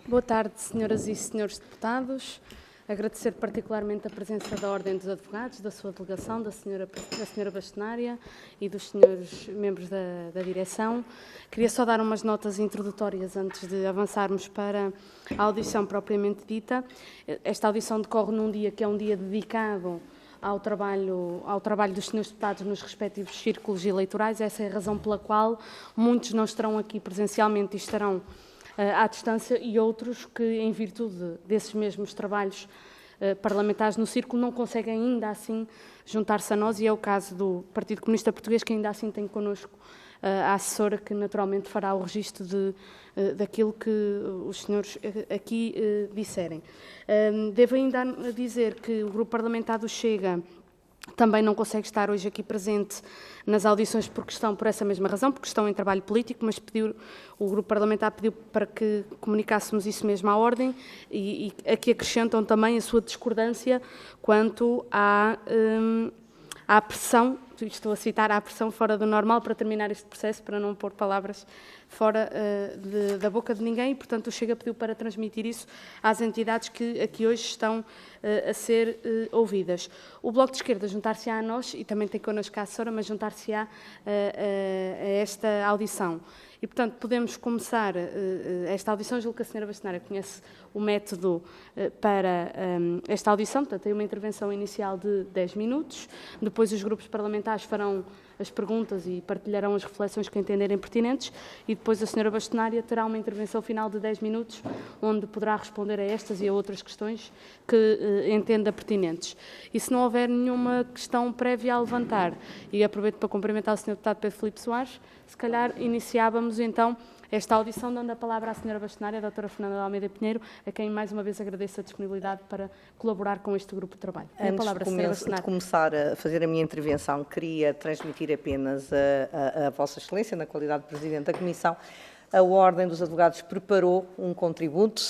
Boa tarde, senhoras e senhores deputados. Agradecer particularmente a presença da Ordem dos Advogados, da sua delegação, da senhora bastonária e dos senhores membros da direção. Queria só dar umas notas introdutórias antes de avançarmos para a audição propriamente dita. Esta audição decorre num dia que é um dia dedicado ao trabalho dos senhores deputados nos respectivos círculos eleitorais. Essa é a razão pela qual muitos não estarão aqui presencialmente e estarão à distância, e outros que, em virtude desses mesmos trabalhos parlamentares no círculo, não conseguem ainda assim juntar-se a nós, e é o caso do Partido Comunista Português, que ainda assim tem connosco a assessora, que naturalmente fará o registro daquilo que os senhores aqui disserem. Devo ainda dizer que o Grupo Parlamentar do Chega também não consegue estar hoje aqui presente nas audições por essa mesma razão, porque estão em trabalho político, mas o Grupo Parlamentar pediu para que comunicássemos isso mesmo à Ordem, e aqui acrescentam também a sua discordância quanto à pressão, estou a citar, à pressão fora do normal para terminar este processo, para não pôr palavras fora da boca de ninguém, e, portanto, o Chega pediu para transmitir isso às entidades que aqui hoje estão a ser ouvidas. O Bloco de Esquerda juntar-se-á a nós, e também tem connosco a assessora, mas juntar-se-á a esta audição. E, portanto, podemos começar esta audição. Julgo que a senhora bastonária conhece o método para esta audição. Portanto, tem uma intervenção inicial de 10 minutos. Depois os grupos parlamentares farão as perguntas e partilharão as reflexões que entenderem pertinentes, e depois a senhora bastonária terá uma intervenção final de 10 minutos, onde poderá responder a estas e a outras questões que entenda pertinentes. E se não houver nenhuma questão prévia a levantar, e aproveito para cumprimentar o senhor deputado Pedro Filipe Soares, se calhar iniciávamos então esta audição, dando a palavra à senhora bastonária, a doutora Fernanda de Almeida Pinheiro, a quem mais uma vez agradeço a disponibilidade para colaborar com este grupo de trabalho. Antes de começar a fazer a minha intervenção, queria transmitir apenas a Vossa Excelência, na qualidade de Presidente da Comissão, a Ordem dos Advogados preparou um contributo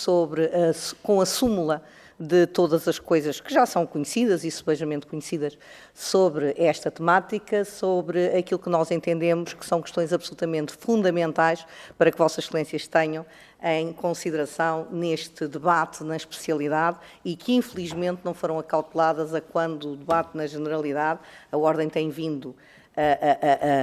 com a súmula de todas as coisas que já são conhecidas e subejamente conhecidas sobre esta temática, sobre aquilo que nós entendemos que são questões absolutamente fundamentais para que Vossas Excelências tenham em consideração neste debate na especialidade, e que infelizmente não foram acauteladas a quando o debate na generalidade. A Ordem tem vindo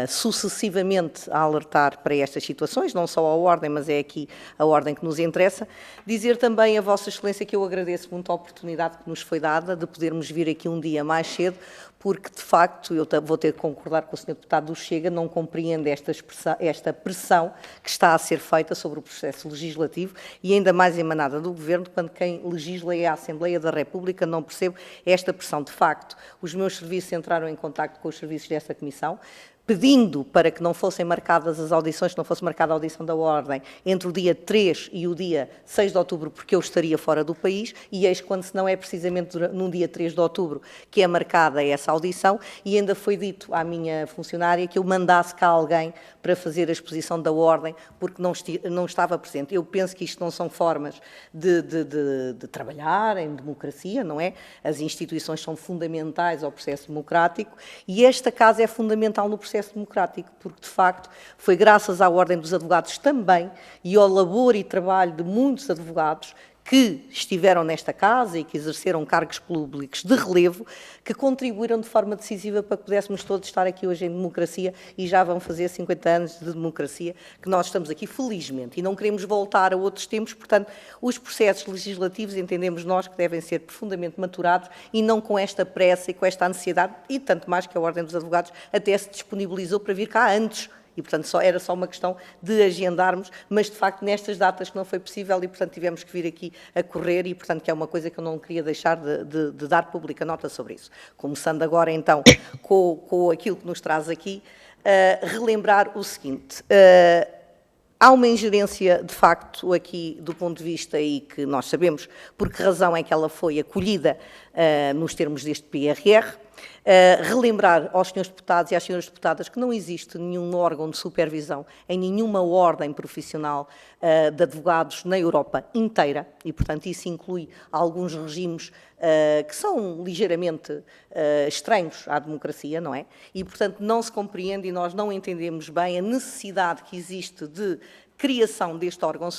sucessivamente a alertar para estas situações, não só a Ordem, mas é aqui a Ordem que nos interessa. Dizer também a Vossa Excelência que eu agradeço muito a oportunidade que nos foi dada de podermos vir aqui um dia mais cedo, porque, de facto, eu vou ter que concordar com o Sr. Deputado do Chega, não compreende esta pressão que está a ser feita sobre o processo legislativo, e ainda mais emanada do Governo, quando quem legisla é a Assembleia da República. Não percebo esta pressão. De facto, os meus serviços entraram em contacto com os serviços desta Comissão, pedindo para que não fossem marcadas as audições, que não fosse marcada a audição da Ordem entre o dia 3 e o dia 6 de outubro, porque eu estaria fora do país, e eis quando se não é precisamente no dia 3 de outubro que é marcada essa audição, e ainda foi dito à minha funcionária que eu mandasse cá alguém para fazer a exposição da Ordem, porque não estava presente. Eu penso que isto não são formas de trabalhar em democracia, não é? As instituições são fundamentais ao processo democrático, e esta casa é fundamental no processo democrático, porque, de facto, foi graças à Ordem dos Advogados também e ao labor e trabalho de muitos advogados que estiveram nesta casa e que exerceram cargos públicos de relevo, que contribuíram de forma decisiva para que pudéssemos todos estar aqui hoje em democracia, e já vão fazer 50 anos de democracia que nós estamos aqui, felizmente, e não queremos voltar a outros tempos. Portanto, os processos legislativos entendemos nós que devem ser profundamente maturados, e não com esta pressa e com esta ansiedade, e tanto mais que a Ordem dos Advogados até se disponibilizou para vir cá antes. E, portanto, era só uma questão de agendarmos, mas, de facto, nestas datas que não foi possível, e, portanto, tivemos que vir aqui a correr, e, portanto, que é uma coisa que eu não queria deixar de dar pública nota sobre isso. Começando agora, então, com aquilo que nos traz aqui, relembrar o seguinte. Há uma ingerência, de facto, aqui do ponto de vista, e que nós sabemos por que razão é que ela foi acolhida nos termos deste PRR. Relembrar aos senhores deputados e às senhoras deputadas que não existe nenhum órgão de supervisão em nenhuma ordem profissional de advogados na Europa inteira, e, portanto, isso inclui alguns regimes que são ligeiramente estranhos à democracia, não é? E, portanto, não se compreende, e nós não entendemos bem a necessidade que existe de criação deste órgão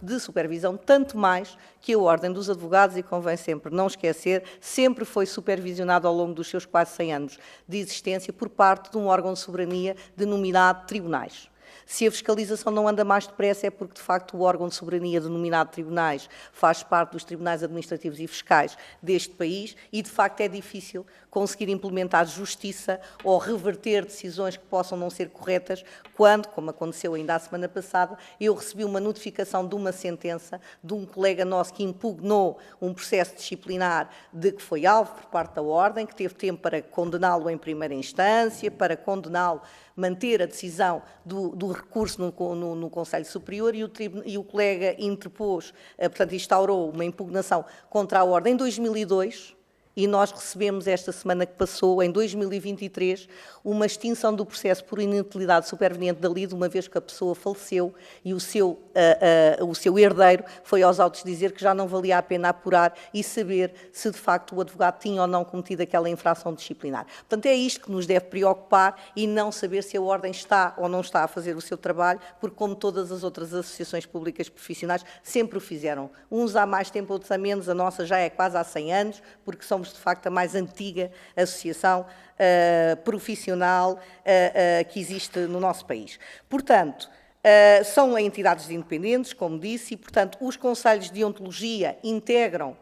de supervisão, tanto mais que a Ordem dos Advogados, e convém sempre não esquecer, sempre foi supervisionada ao longo dos seus quase 100 anos de existência por parte de um órgão de soberania denominado tribunais. Se a fiscalização não anda mais depressa é porque, de facto, o órgão de soberania denominado tribunais faz parte dos tribunais administrativos e fiscais deste país e, de facto, é difícil conseguir implementar justiça ou reverter decisões que possam não ser corretas quando, como aconteceu ainda a semana passada, eu recebi uma notificação de uma sentença de um colega nosso que impugnou um processo disciplinar de que foi alvo por parte da Ordem, que teve tempo para condená-lo em primeira instância, para condená-lo, manter a decisão do recurso no Conselho Superior e o colega interpôs, portanto, instaurou uma impugnação contra a Ordem em 2002, e nós recebemos esta semana que passou, em 2023, uma extinção do processo por inutilidade superveniente da lide, uma vez que a pessoa faleceu e o seu herdeiro foi aos autos dizer que já não valia a pena apurar e saber se de facto o advogado tinha ou não cometido aquela infração disciplinar. Portanto, é isto que nos deve preocupar e não saber se a Ordem está ou não está a fazer o seu trabalho, porque como todas as outras associações públicas profissionais sempre o fizeram. Uns há mais tempo, outros há menos, a nossa já é quase há 100 anos, porque somos de facto a mais antiga associação profissional que existe no nosso país. Portanto, são entidades independentes, como disse, e, portanto, os conselhos de deontologia integram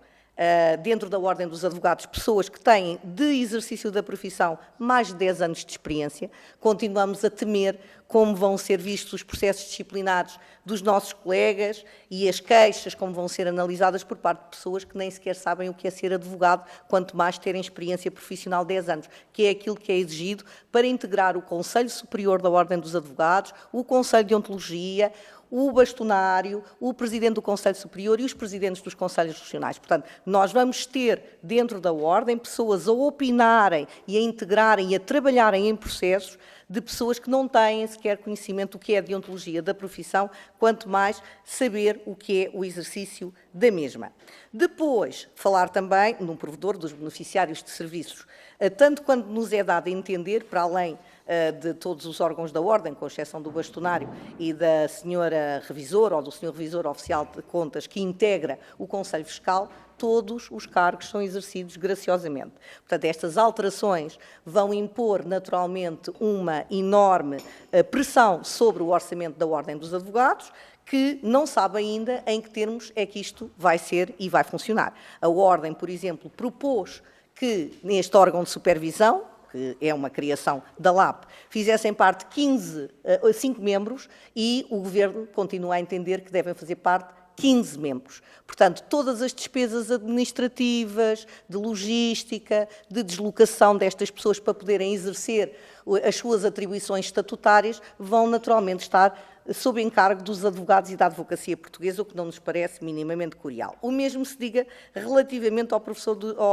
dentro da Ordem dos Advogados, pessoas que têm, de exercício da profissão, mais de 10 anos de experiência. Continuamos a temer como vão ser vistos os processos disciplinares dos nossos colegas e as queixas, como vão ser analisadas por parte de pessoas que nem sequer sabem o que é ser advogado, quanto mais terem experiência profissional de 10 anos, que é aquilo que é exigido para integrar o Conselho Superior da Ordem dos Advogados, o Conselho de Deontologia, o bastonário, o Presidente do Conselho Superior e os Presidentes dos Conselhos Regionais. Portanto, nós vamos ter dentro da Ordem pessoas a opinarem e a integrarem e a trabalharem em processos de pessoas que não têm sequer conhecimento do que é a deontologia da profissão, quanto mais saber o que é o exercício da mesma. Depois, falar também num provedor dos beneficiários de serviços, tanto quando nos é dado a entender, para além de todos os órgãos da Ordem, com exceção do bastonário e da senhora revisora ou do senhor revisor oficial de contas que integra o Conselho Fiscal, todos os cargos são exercidos graciosamente. Portanto, estas alterações vão impor naturalmente uma enorme pressão sobre o orçamento da Ordem dos Advogados, que não sabe ainda em que termos é que isto vai ser e vai funcionar. A Ordem, por exemplo, propôs que neste órgão de supervisão, que é uma criação da LAP, fizessem parte 5 membros e o Governo continua a entender que devem fazer parte 15 membros. Portanto, todas as despesas administrativas, de logística, de deslocação destas pessoas para poderem exercer as suas atribuições estatutárias vão naturalmente estar sob encargo dos advogados e da advocacia portuguesa, o que não nos parece minimamente cordial. O mesmo se diga relativamente ao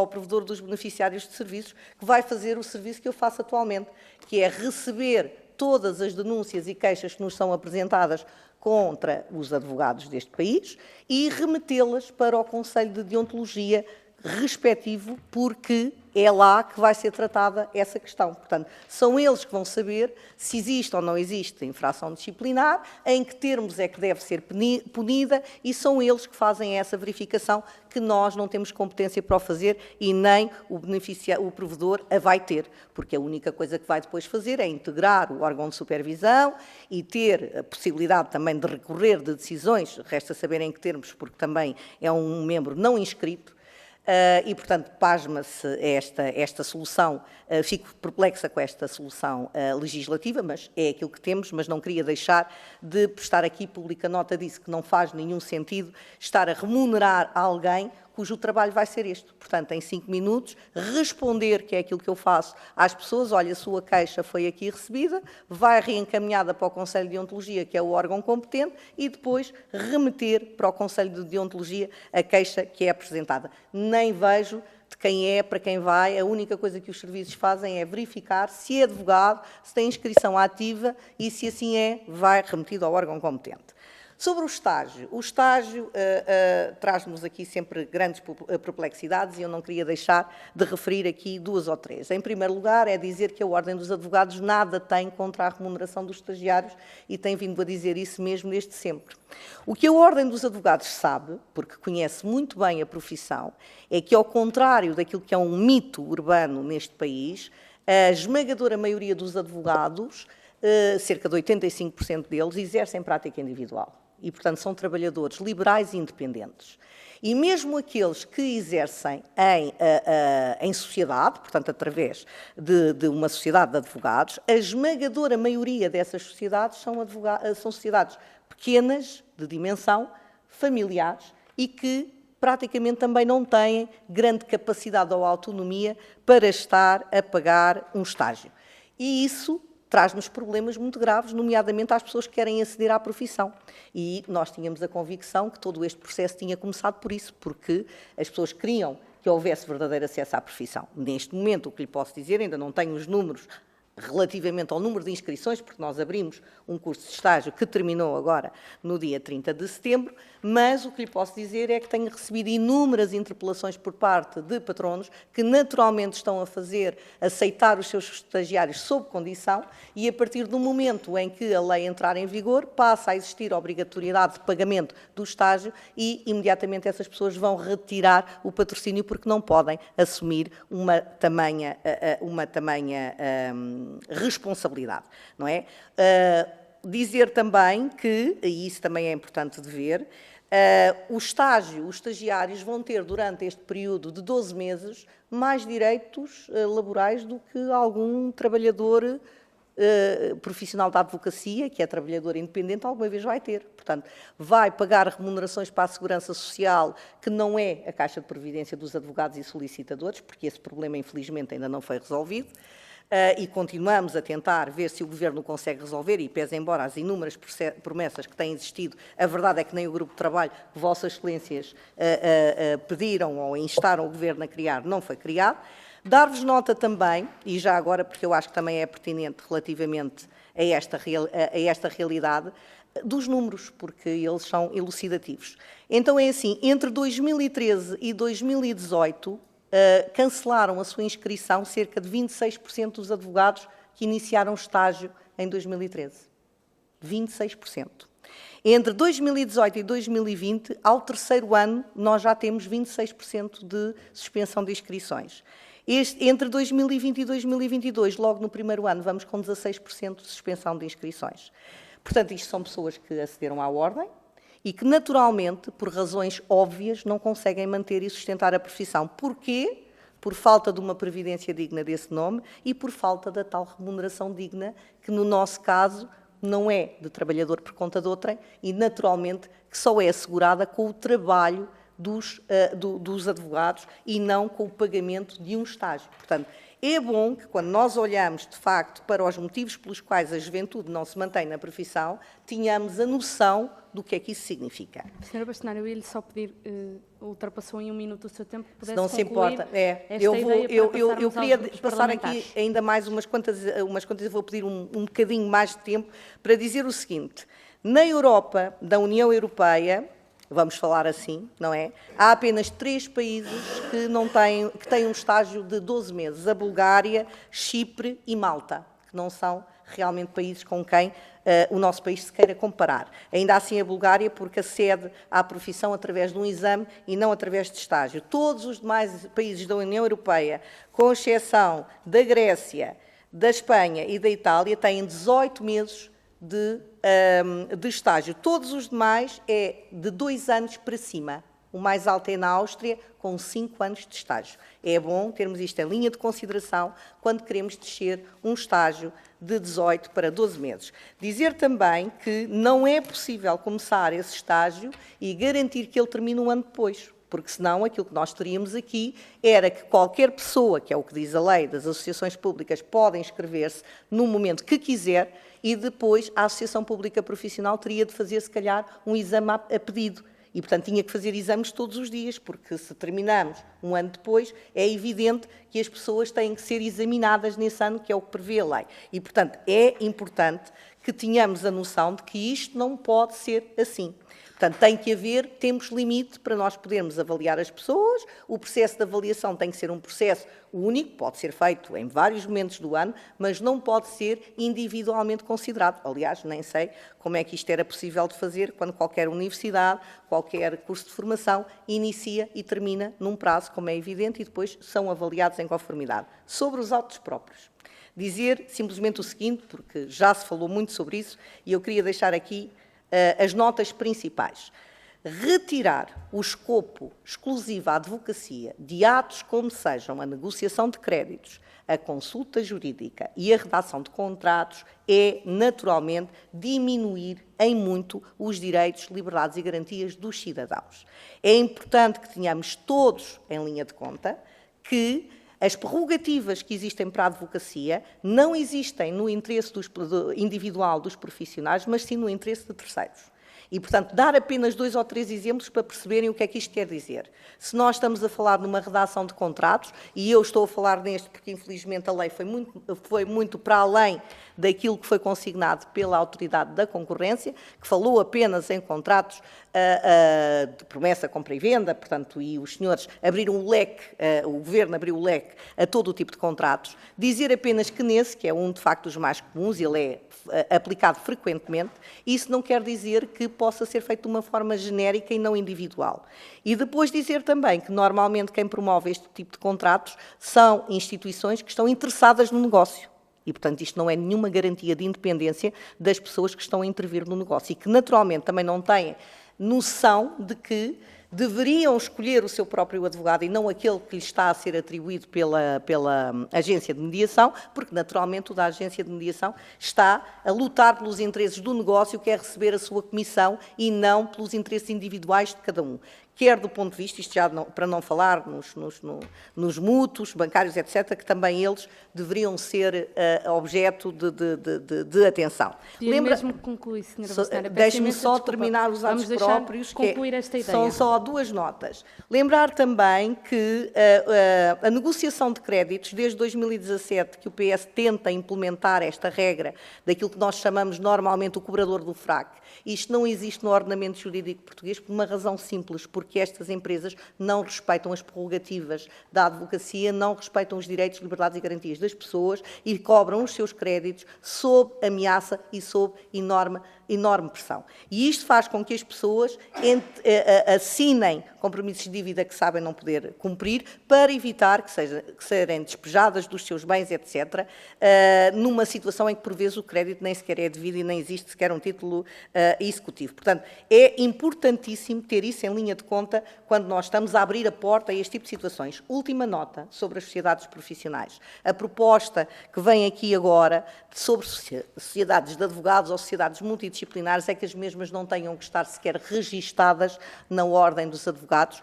provedor dos beneficiários de serviços, que vai fazer o serviço que eu faço atualmente, que é receber todas as denúncias e queixas que nos são apresentadas contra os advogados deste país e remetê-las para o Conselho de Deontologia respectivo, porque é lá que vai ser tratada essa questão. Portanto, são eles que vão saber se existe ou não existe infração disciplinar, em que termos é que deve ser punida, e são eles que fazem essa verificação que nós não temos competência para o fazer e nem o provedor a vai ter, porque a única coisa que vai depois fazer é integrar o órgão de supervisão e ter a possibilidade também de recorrer de decisões, resta saber em que termos, porque também é um membro não inscrito. E, portanto, pasma-se esta solução, fico perplexa com esta solução legislativa, mas é aquilo que temos, mas não queria deixar de prestar aqui pública nota disso, que não faz nenhum sentido estar a remunerar alguém cujo trabalho vai ser este. Portanto, em 5 minutos, responder, que é aquilo que eu faço às pessoas, olha, a sua queixa foi aqui recebida, vai reencaminhada para o Conselho de Deontologia, que é o órgão competente, e depois remeter para o Conselho de Deontologia a queixa que é apresentada. Nem vejo de quem é, para quem vai, a única coisa que os serviços fazem é verificar se é advogado, se tem inscrição ativa e, se assim é, vai remetido ao órgão competente. Sobre o estágio traz-nos aqui sempre grandes perplexidades e eu não queria deixar de referir aqui 2 ou 3. Em primeiro lugar, é dizer que a Ordem dos Advogados nada tem contra a remuneração dos estagiários e tem vindo a dizer isso mesmo desde sempre. O que a Ordem dos Advogados sabe, porque conhece muito bem a profissão, é que, ao contrário daquilo que é um mito urbano neste país, a esmagadora maioria dos advogados, cerca de 85% deles, exercem prática individual. E, portanto, são trabalhadores liberais e independentes. E mesmo aqueles que exercem em sociedade, portanto, através de uma sociedade de advogados, a esmagadora maioria dessas sociedades são sociedades pequenas, de dimensão, familiares, e que praticamente também não têm grande capacidade ou autonomia para estar a pagar um estágio. E isso traz-nos problemas muito graves, nomeadamente às pessoas que querem aceder à profissão. E nós tínhamos a convicção que todo este processo tinha começado por isso, porque as pessoas queriam que houvesse verdadeiro acesso à profissão. Neste momento, o que lhe posso dizer, ainda não tenho os números relativamente ao número de inscrições, porque nós abrimos um curso de estágio que terminou agora no dia 30 de setembro, mas o que lhe posso dizer é que tenho recebido inúmeras interpelações por parte de patronos que naturalmente estão a aceitar os seus estagiários sob condição e a partir do momento em que a lei entrar em vigor, passa a existir a obrigatoriedade de pagamento do estágio e imediatamente essas pessoas vão retirar o patrocínio porque não podem assumir uma tamanha responsabilidade, não é? Dizer também que, e isso também é importante de ver, os estagiários vão ter durante este período de 12 meses mais direitos laborais do que algum trabalhador profissional da advocacia, que é trabalhador independente, alguma vez vai ter. Portanto, vai pagar remunerações para a Segurança Social, que não é a Caixa de Previdência dos advogados e solicitadores, porque esse problema, infelizmente, ainda não foi resolvido. E continuamos a tentar ver se o Governo consegue resolver, e pese embora as inúmeras promessas que têm existido, a verdade é que nem o grupo de trabalho que Vossas Excelências pediram ou instaram o Governo a criar não foi criado. Dar-vos nota também, e já agora, porque eu acho que também é pertinente relativamente a esta realidade, dos números, porque eles são elucidativos. Então é assim, entre 2013 e 2018, cancelaram a sua inscrição cerca de 26% dos advogados que iniciaram estágio em 2013. 26%. Entre 2018 e 2020, ao terceiro ano, nós já temos 26% de suspensão de inscrições. Entre 2020 e 2022, logo no primeiro ano, vamos com 16% de suspensão de inscrições. Portanto, isto são pessoas que acederam à ordem e que, naturalmente, por razões óbvias, não conseguem manter e sustentar a profissão. Porquê? Por falta de uma previdência digna desse nome e por falta da tal remuneração digna, que no nosso caso não é de trabalhador por conta de outrem e, naturalmente, que só é assegurada com o trabalho dos advogados e não com o pagamento de um estágio. Portanto, é bom que, quando nós olhamos, de facto, para os motivos pelos quais a juventude não se mantém na profissão, tenhamos a noção do que é que isso significa. Sra. Bastonária, eu ia-lhe só pedir, ultrapassou em 1 minuto o seu tempo, que pudesse não se importa. Eu queria passar aqui ainda mais umas quantas, eu vou pedir um bocadinho mais de tempo para dizer o seguinte. Na Europa, da União Europeia, vamos falar assim, não é? Há apenas 3 países que têm um estágio de 12 meses, a Bulgária, Chipre e Malta, que não são realmente países com quem o nosso país se queira comparar. Ainda assim a Bulgária, porque acede à profissão através de um exame e não através de estágio. Todos os demais países da União Europeia, com exceção da Grécia, da Espanha e da Itália, têm 18 meses de estágio. Todos os demais é de 2 anos para cima. O mais alto é na Áustria, com 5 anos de estágio. É bom termos isto em linha de consideração quando queremos descer um estágio de 18 para 12 meses. Dizer também que não é possível começar esse estágio e garantir que ele termine um ano depois, porque senão aquilo que nós teríamos aqui era que qualquer pessoa, que é o que diz a lei das associações públicas, podem inscrever-se no momento que quiser e depois a Associação Pública Profissional teria de fazer, se calhar, um exame a pedido. E, portanto, tinha que fazer exames todos os dias, porque se terminamos um ano depois, é evidente que as pessoas têm que ser examinadas nesse ano, que é o que prevê a lei. E, portanto, é importante que tenhamos a noção de que isto não pode ser assim. Portanto, tem que haver tempos limite para nós podermos avaliar as pessoas. O processo de avaliação tem que ser um processo único, pode ser feito em vários momentos do ano, mas não pode ser individualmente considerado. Aliás, nem sei como é que isto era possível de fazer quando qualquer universidade, qualquer curso de formação inicia e termina num prazo, como é evidente, e depois são avaliados em conformidade. Sobre os autos próprios, dizer simplesmente o seguinte, porque já se falou muito sobre isso, e eu queria deixar aqui as notas principais. Retirar o escopo exclusivo à advocacia de atos como sejam a negociação de créditos, a consulta jurídica e a redação de contratos é, naturalmente, diminuir em muito os direitos, liberdades e garantias dos cidadãos. É importante que tenhamos todos em linha de conta que as prerrogativas que existem para a advocacia não existem no interesse individual dos profissionais, mas sim no interesse de terceiros. E, portanto, dar apenas 2 ou 3 exemplos para perceberem o que é que isto quer dizer. Se nós estamos a falar numa redação de contratos, e eu estou a falar neste porque, infelizmente, a lei foi muito para além daquilo que foi consignado pela Autoridade da Concorrência, que falou apenas em contratos de promessa, compra e venda, portanto, e os senhores abriram o leque, o Governo abriu o leque a todo o tipo de contratos. Dizer apenas que nesse, que é um, de facto, dos mais comuns, ele é aplicado frequentemente, isso não quer dizer que possa ser feito de uma forma genérica e não individual. E depois dizer também que, normalmente, quem promove este tipo de contratos são instituições que estão interessadas no negócio. E, portanto, isto não é nenhuma garantia de independência das pessoas que estão a intervir no negócio e que, naturalmente, também não têm noção de que deveriam escolher o seu próprio advogado e não aquele que lhes está a ser atribuído pela agência de mediação, porque, naturalmente, o da agência de mediação está a lutar pelos interesses do negócio, que é receber a sua comissão e não pelos interesses individuais de cada um. Quer do ponto de vista, isto já não, para não falar nos mútuos, bancários, etc., que também eles deveriam ser objeto de atenção. Mesmo que conclui, Sra. Bastonária, deixe-me só terminar os atos próprios, concluir esta ideia. São só 2 notas. Lembrar também que a negociação de créditos, desde 2017, que o PS tenta implementar esta regra daquilo que nós chamamos normalmente o cobrador do FRAC, isto não existe no ordenamento jurídico português por uma razão simples, porque estas empresas não respeitam as prerrogativas da advocacia, não respeitam os direitos, liberdades e garantias das pessoas e cobram os seus créditos sob ameaça e sob enorme pressão. E isto faz com que as pessoas assinem compromissos de dívida que sabem não poder cumprir para evitar que serem despejadas dos seus bens, etc., numa situação em que, por vezes, o crédito nem sequer é devido e nem existe sequer um título executivo. Portanto, é importantíssimo ter isso em linha de conta quando nós estamos a abrir a porta a este tipo de situações. Última nota sobre as sociedades profissionais. A proposta que vem aqui agora sobre sociedades de advogados ou sociedades multidisciplinares é que as mesmas não tenham que estar sequer registadas na ordem dos advogados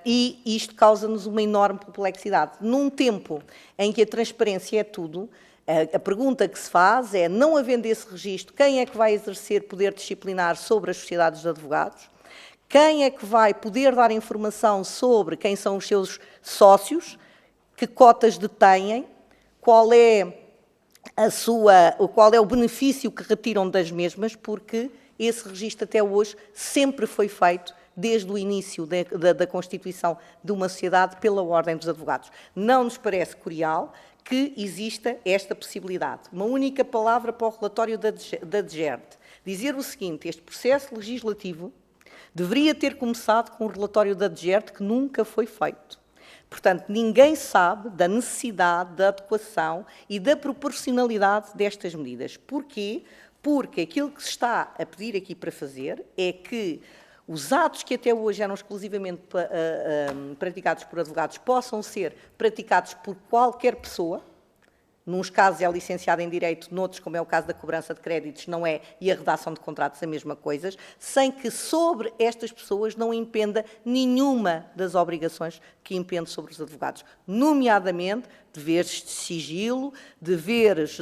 e isto causa-nos uma enorme complexidade. Num tempo em que a transparência é tudo, a pergunta que se faz é, não havendo esse registro, quem é que vai exercer poder disciplinar sobre as sociedades de advogados? Quem é que vai poder dar informação sobre quem são os seus sócios, que cotas detêm, qual é o benefício que retiram das mesmas, porque esse registro até hoje sempre foi feito desde o início da constituição de uma sociedade pela Ordem dos Advogados. Não nos parece curial que exista esta possibilidade. Uma única palavra para o relatório da DGERT. Dizer o seguinte, este processo legislativo deveria ter começado com o relatório da DGERT, que nunca foi feito. Portanto, ninguém sabe da necessidade, da adequação e da proporcionalidade destas medidas. Porquê? Porque aquilo que se está a pedir aqui para fazer é que os atos que até hoje eram exclusivamente praticados por advogados possam ser praticados por qualquer pessoa. Nuns casos é licenciado em Direito, noutros, como é o caso da cobrança de créditos, não é, e a redação de contratos a mesma coisa, sem que sobre estas pessoas não impenda nenhuma das obrigações que impende sobre os advogados, nomeadamente deveres de sigilo, deveres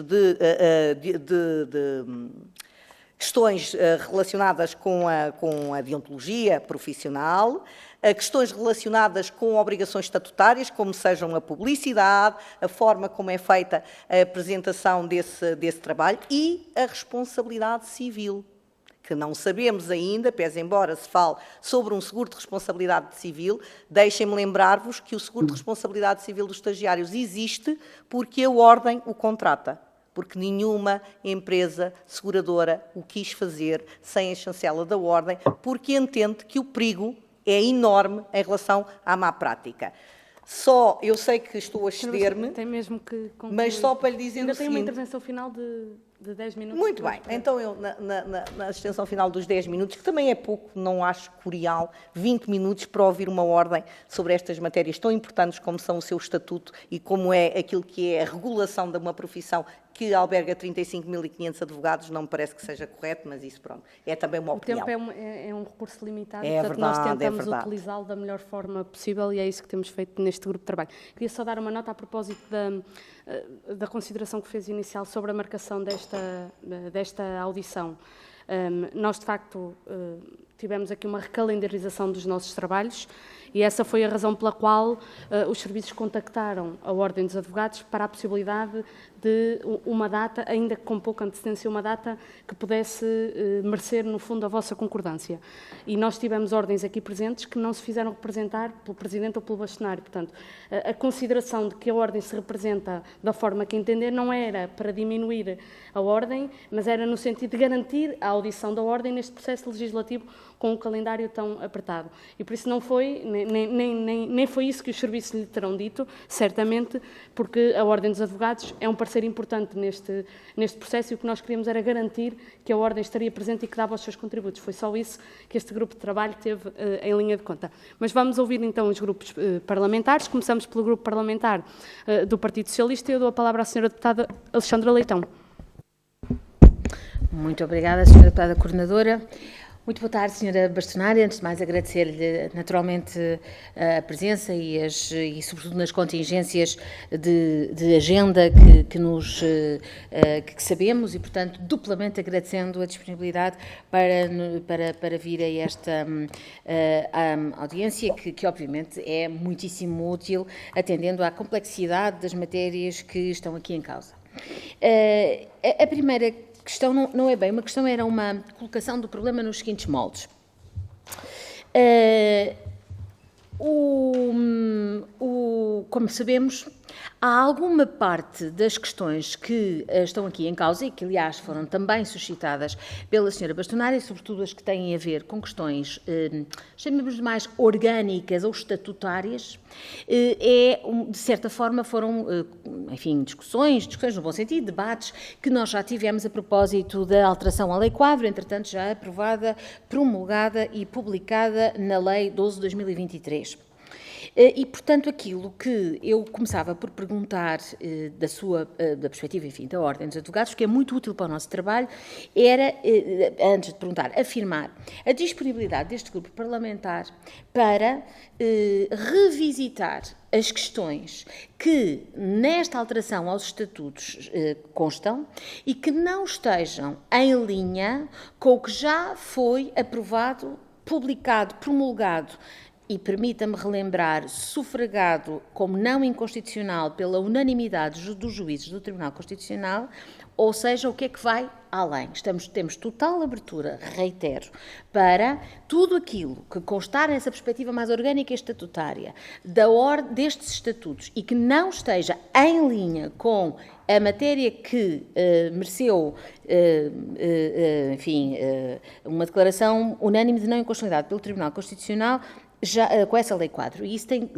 questões relacionadas com a deontologia profissional, questões relacionadas com obrigações estatutárias, como sejam a publicidade, a forma como é feita a apresentação desse trabalho e a responsabilidade civil, que não sabemos ainda, pese embora se fale sobre um seguro de responsabilidade civil, deixem-me lembrar-vos que o seguro de responsabilidade civil dos estagiários existe porque a Ordem o contrata, porque nenhuma empresa seguradora o quis fazer sem a chancela da Ordem, porque entende que o perigo é enorme em relação à má prática. Só, eu sei que estou a exceder-me, tem mesmo que concluir. Mas só para lhe dizer ainda o seguinte... tem uma intervenção final de 10 minutos. Muito bem, então eu, na extensão final dos 10 minutos, que também é pouco, não acho curial, 20 minutos para ouvir uma ordem sobre estas matérias tão importantes como são o seu estatuto e como é aquilo que é a regulação de uma profissão que alberga 35.500 advogados, não me parece que seja correto, mas isso, pronto, é também uma opinião. O tempo é um recurso limitado, É portanto verdade, nós tentamos verdade. utilizá-lo da melhor forma possível e é isso que temos feito neste grupo de trabalho. Queria só dar uma nota a propósito da consideração que fez inicial sobre a marcação desta audição. Nós, de facto, tivemos aqui uma recalendarização dos nossos trabalhos e essa foi a razão pela qual os serviços contactaram a Ordem dos Advogados para a possibilidade de uma data, ainda que com pouca antecedência, uma data que pudesse merecer, no fundo, a vossa concordância. E nós tivemos ordens aqui presentes que não se fizeram representar pelo Presidente ou pelo Bastonário. Portanto, a consideração de que a Ordem se representa da forma que entender não era para diminuir a Ordem, mas era no sentido de garantir a audição da Ordem neste processo legislativo com um calendário tão apertado. E por isso não foi, nem foi isso que os serviços lhe terão dito, certamente, porque a Ordem dos Advogados é um parceiro importante neste processo e o que nós queríamos era garantir que a Ordem estaria presente e que dava os seus contributos. Foi só isso que este grupo de trabalho teve em linha de conta. Mas vamos ouvir então os grupos parlamentares. Começamos pelo grupo parlamentar do Partido Socialista e eu dou a palavra à Sra. Deputada Alexandra Leitão. Muito obrigada, Sra. Deputada Coordenadora. Muito boa tarde, Sra. Bastonária. Antes de mais, agradecer-lhe naturalmente a presença e sobretudo nas contingências de agenda que sabemos e, portanto, duplamente agradecendo a disponibilidade para vir a esta audiência, que obviamente é muitíssimo útil, atendendo à complexidade das matérias que estão aqui em causa. A primeira questão não é bem uma questão, era uma colocação do problema nos seguintes moldes. Como sabemos, há alguma parte das questões que estão aqui em causa e que, aliás, foram também suscitadas pela Sra. Bastonária, sobretudo as que têm a ver com questões, chamemos de mais orgânicas ou estatutárias, de certa forma foram, enfim, discussões no bom sentido, debates que nós já tivemos a propósito da alteração à Lei Quadro, entretanto já aprovada, promulgada e publicada na Lei 12 de 2023. E, portanto, aquilo que eu começava por perguntar da perspectiva, enfim, da Ordem dos Advogados, que é muito útil para o nosso trabalho, era, antes de perguntar, afirmar a disponibilidade deste grupo parlamentar para revisitar as questões que nesta alteração aos estatutos constam e que não estejam em linha com o que já foi aprovado, publicado, promulgado e, permita-me relembrar, sufragado como não inconstitucional pela unanimidade dos juízes do Tribunal Constitucional, ou seja, o que é que vai além. Temos total abertura, reitero, para tudo aquilo que constar nessa perspectiva mais orgânica e estatutária destes estatutos e que não esteja em linha com a matéria que mereceu, enfim, uma declaração unânime de não inconstitucionalidade pelo Tribunal Constitucional, já, com essa Lei Quadro. E isso tem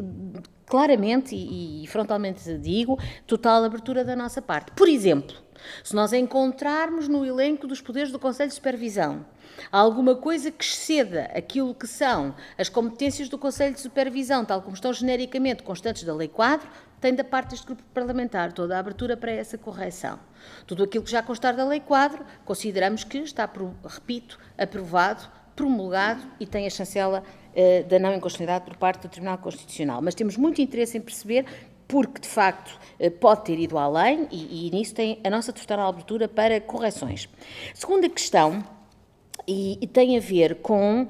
claramente, e frontalmente digo, total abertura da nossa parte. Por exemplo, se nós encontrarmos no elenco dos poderes do Conselho de Supervisão alguma coisa que exceda aquilo que são as competências do Conselho de Supervisão, tal como estão genericamente constantes da Lei Quadro, tem da parte deste grupo parlamentar toda a abertura para essa correção. Tudo aquilo que já constar da Lei Quadro, consideramos que está, repito, aprovado, promulgado e tem a chancela da não inconstitucionalidade por parte do Tribunal Constitucional. Mas temos muito interesse em perceber porque de facto pode ter ido além e nisso tem a nossa total abertura para correções. Segunda questão, e tem a ver com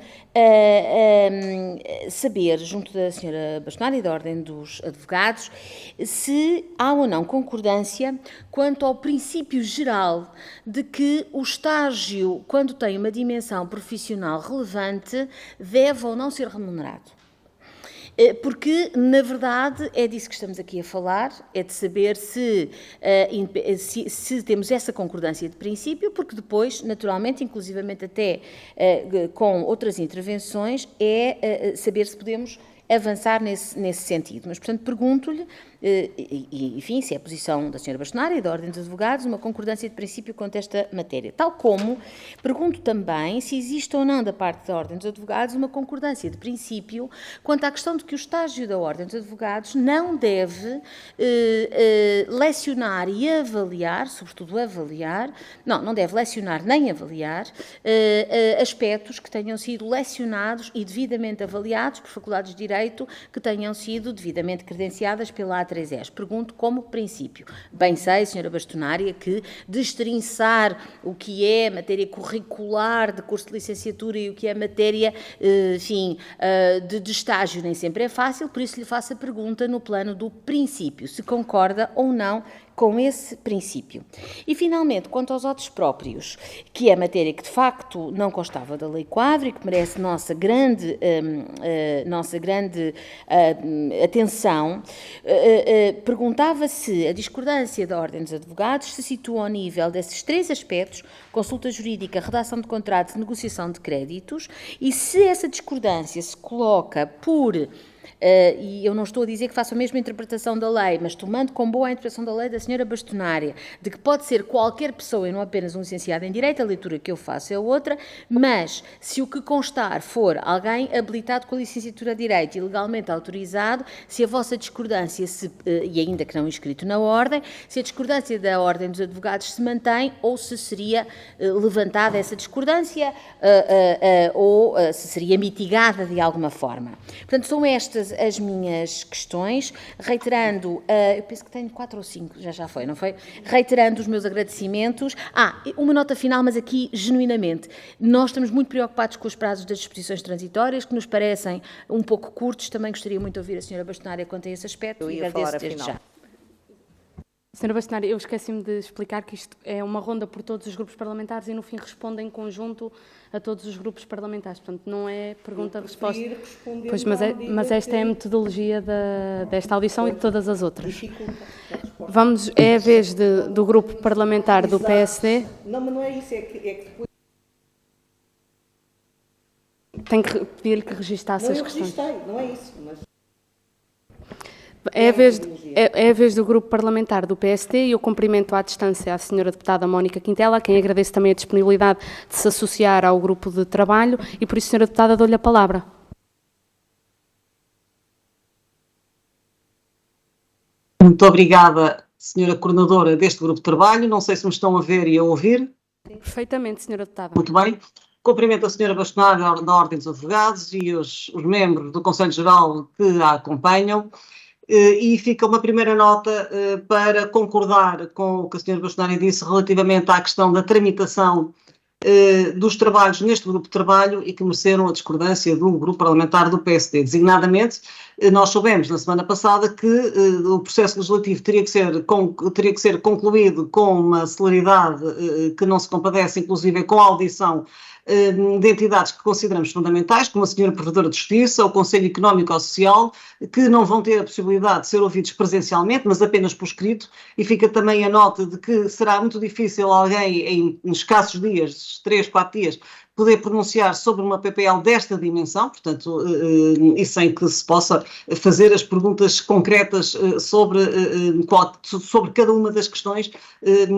saber, junto da Sra. Bastonária e da Ordem dos Advogados, se há ou não concordância quanto ao princípio geral de que o estágio, quando tem uma dimensão profissional relevante, deve ou não ser remunerado. Porque, na verdade, é disso que estamos aqui a falar, é de saber se temos essa concordância de princípio, porque depois, naturalmente, inclusivamente até com outras intervenções, é saber se podemos avançar nesse sentido. Mas, portanto, pergunto-lhe, enfim, se é a posição da Sra. Bastonária e da Ordem dos Advogados, uma concordância de princípio quanto a esta matéria. Tal como pergunto também se existe ou não da parte da Ordem dos Advogados uma concordância de princípio quanto à questão de que o estágio da Ordem dos Advogados não deve lecionar e avaliar, sobretudo avaliar, não deve lecionar nem avaliar aspectos que tenham sido lecionados e devidamente avaliados por faculdades de Direito que tenham sido devidamente credenciadas pela A3ES. Pergunto como princípio. Bem sei, Sra. Bastonária, que destrinçar o que é matéria curricular de curso de licenciatura e o que é matéria, enfim, de estágio nem sempre é fácil, por isso lhe faço a pergunta no plano do princípio, se concorda ou não com esse princípio. E, finalmente, quanto aos autos próprios, que é matéria que, de facto, não constava da Lei Quadro e que merece nossa grande atenção, perguntava se a discordância da Ordem dos Advogados se situa ao nível desses três aspectos: consulta jurídica, redação de contratos e negociação de créditos, e se essa discordância se coloca por... e eu não estou a dizer que faço a mesma interpretação da lei, mas tomando como boa a interpretação da lei da Sra. Bastonária, de que pode ser qualquer pessoa e não apenas um licenciado em Direito, a leitura que eu faço é outra, mas se o que constar for alguém habilitado com a licenciatura de Direito e legalmente autorizado, se a vossa discordância, e ainda que não inscrito na Ordem, se a discordância da Ordem dos Advogados se mantém ou se seria levantada essa discordância ou se seria mitigada de alguma forma. Portanto, são estas as minhas questões, reiterando, eu penso que tenho 4 ou 5, já foi, não foi? Reiterando os meus agradecimentos. Uma nota final, mas aqui genuinamente, nós estamos muito preocupados com os prazos das disposições transitórias, que nos parecem um pouco curtos. Também gostaria muito de ouvir a Sra. Bastonária quanto a esse aspecto e agradeço desde já. Sra. Bastonária, eu esqueci-me de explicar que isto é uma ronda por todos os grupos parlamentares e, no fim, responde em conjunto a todos os grupos parlamentares. Portanto, não é pergunta-resposta. Pois, mas esta é a metodologia desta audição e de todas as outras. Vamos, é a vez do grupo parlamentar do PSD. Não, mas não é isso, é que depois... Tenho que pedir-lhe que registasse as questões. Não é isso, mas... É a vez do grupo parlamentar do PSD e eu cumprimento à distância a senhora deputada Mónica Quintela, a quem agradeço também a disponibilidade de se associar ao grupo de trabalho e por isso, senhora deputada, dou-lhe a palavra. Muito obrigada, senhora coordenadora deste grupo de trabalho. Não sei se me estão a ver e a ouvir. Perfeitamente, senhora deputada. Muito bem. Cumprimento a senhora Bastonária da Ordem dos Advogados e os membros do Conselho Geral que a acompanham. E fica uma primeira nota para concordar com o que a senhora Bastonária disse relativamente à questão da tramitação dos trabalhos neste grupo de trabalho e que mereceram a discordância do grupo parlamentar do PSD. Designadamente, nós soubemos na semana passada que o processo legislativo teria que ser concluído com uma celeridade que não se compadece, inclusive com a audição de entidades que consideramos fundamentais, como a Senhora Provedora de Justiça, o Conselho Económico ou Social, que não vão ter a possibilidade de ser ouvidos presencialmente, mas apenas por escrito, e fica também a nota de que será muito difícil alguém em escassos dias, 3, 4 dias, poder pronunciar sobre uma PPL desta dimensão, portanto, e sem que se possa fazer as perguntas concretas sobre cada uma das questões